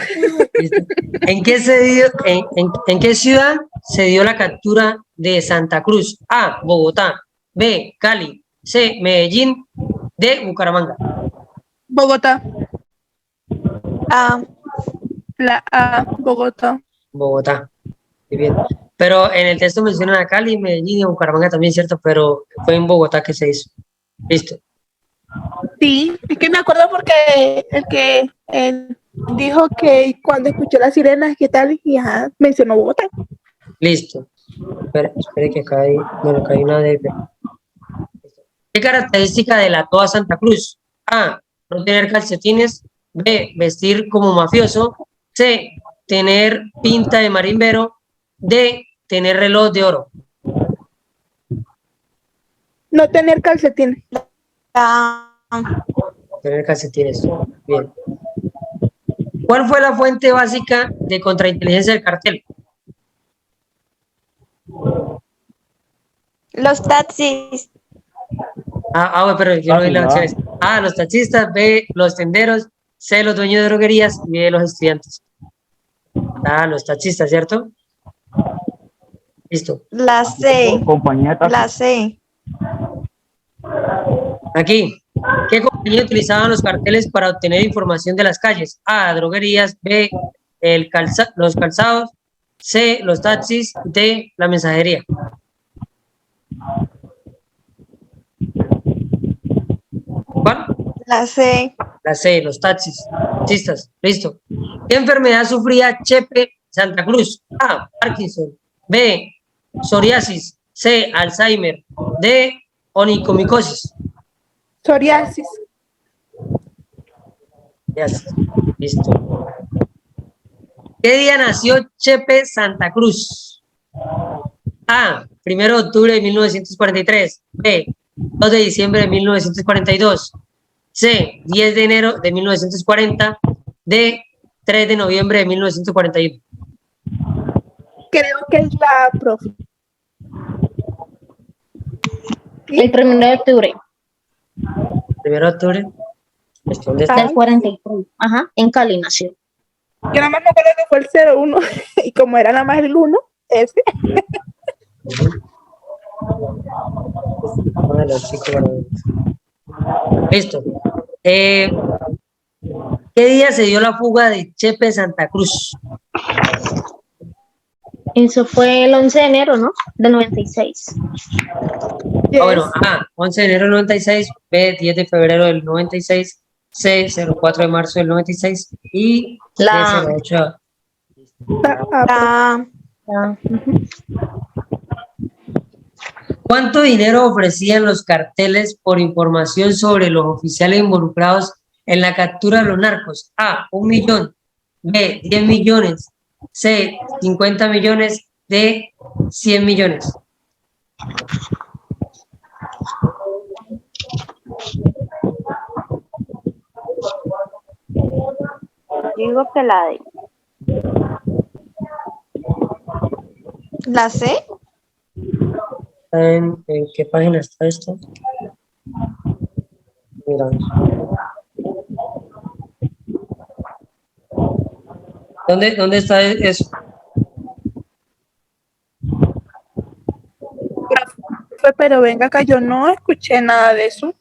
Listo. ¿En qué ciudad se dio la captura de Santa Cruz? A, Bogotá. B, Cali. C, Medellín. D, Bucaramanga.
Bogotá.
Ah,
La A, Bogotá.
Bogotá. Muy bien. Pero en el texto mencionan a Cali, Medellín y Bucaramanga también, ¿cierto? Pero fue en Bogotá que se hizo. Listo.
Sí, es que me acuerdo porque él dijo que cuando escuchó las sirenas, ¿qué tal? Y ajá, mencionó Bogotá.
Listo. Espere que acá hay, bueno, acá hay una D. ¿Qué característica delató a Santa Cruz? A, no tener calcetines. B, vestir como mafioso. C, tener pinta de marimbero. D, tener reloj de oro.
No tener calcetines.
ah,
Tener calcetines. Bien. ¿Cuál fue la fuente básica de contrainteligencia del cartel?
los taxis.
Bueno, pero yo no vi las opciones. A, los taxistas. B, los tenderos. C, los dueños de droguerías. Y D, los estudiantes. Los taxistas, ¿cierto? Listo.
La C.
Compañía de taxi.
La C.
Aquí. ¿Qué compañía utilizaban los carteles para obtener información de las calles? A, droguerías. B, los calzados. C, los taxis. D, la mensajería. ¿Cuál?
La C.
La C, los taxistas. Listo. ¿Qué enfermedad sufría Chepe Santa Cruz? A, Parkinson. B, psoriasis. C, Alzheimer. D, onicomicosis.
Psoriasis.
Listo. ¿Qué día nació Chepe Santa Cruz? A, 1 de octubre de 1943. B, 2 de diciembre de 1942. C, 10 de enero de 1940. D, 3 de noviembre de 1941.
Creo que es la profe.
El 1 de octubre
1 de octubre. ¿Dónde está?
del 43. Ajá, en Cali nació.
Yo nada más me acuerdo que fue el 01 y como era nada más el 1, ese.
Vamos a los chicos para ver. Listo. ¿Qué día se dio la fuga de Chepe Santa Cruz?
Eso fue el 11 de enero, ¿no? Del 96.
Yes.
Bueno, A, 11 de enero del 96, B, 10 de febrero del 96, C, 04 de marzo del 96 y D,
La-
08.
La
¿Cuánto dinero ofrecían los carteles por información sobre los oficiales involucrados en la captura de los narcos? A, 1 millón, B, 10 millones, C, 50 millones, D, 100 millones.
Digo que la de.
¿La C?
¿En qué página está esto? Mira. ¿Dónde está eso?
Pero venga acá, yo no escuché nada de eso.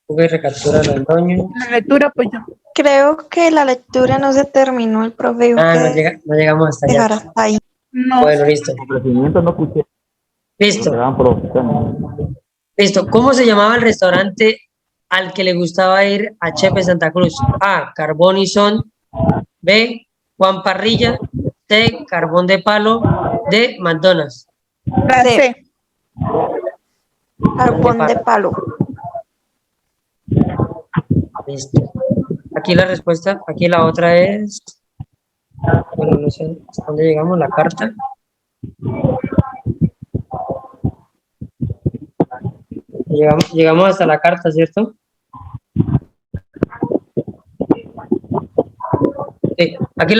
Fuga y recaptura de Londoño.
La lectura, pues yo.
Creo que la lectura no se terminó, el profe dijo
Ah,
que
no llegamos hasta
dejar
allá.
hasta ahí.
No.
Bueno, listo.
Ofrecimiento no escuché.
Listo.
Quedaban por ofrecer.
Listo. ¿Cómo se llamaba el restaurante al que le gustaba ir a Chepe Santa Cruz? A, Carbón y Son. B, Juan Parrilla. C, Carbón de Palo. D, McDonald's.
La
C.
C.
Carbón de palo.
Listo. Aquí la respuesta, aquí la otra es, bueno, no sé hasta dónde llegamos, la carta. Llegamos hasta la carta, ¿cierto? Aquí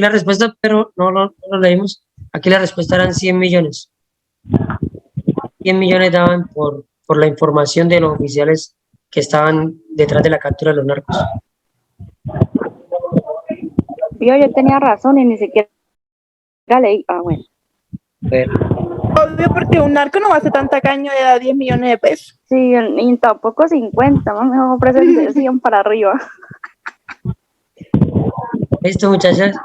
la respuesta, pero no lo leímos. Aquí la respuesta eran 100 millones. 100 millones daban por la información de los oficiales que estaban detrás de la captura de los narcos.
Yo tenía razón y ni siquiera leí. Ah, bueno.
Pero,
Obvio, porque un narco no va a hacer tanta caña de da 10 millones de pesos.
Sí, y tampoco 50, más mejor ofrecen de 100 para arriba.
listo, muchachas.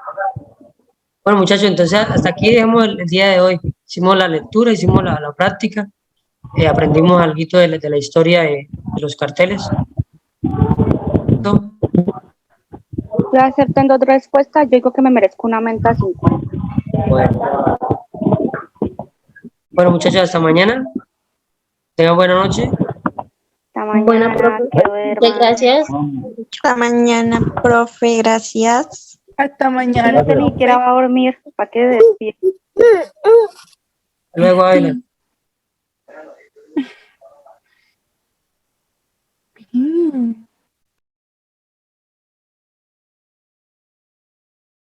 Bueno, muchachos, entonces hasta aquí dejamos el día de hoy. Hicimos la lectura, hicimos la práctica, aprendimos algo de la historia de los carteles. ¿Listo?
Voy a hacer, tengo otra respuesta. Yo digo que me merezco una menta 50.
Bueno, muchachos, hasta mañana. Tengan buena noche.
Hasta mañana.
Buena, profe.
Que duerman.
Muchas gracias.
Hasta mañana, profe. Gracias.
Hasta mañana.
Ni siquiera va a dormir. ¿Para qué despierta?
Hasta luego, Ávila.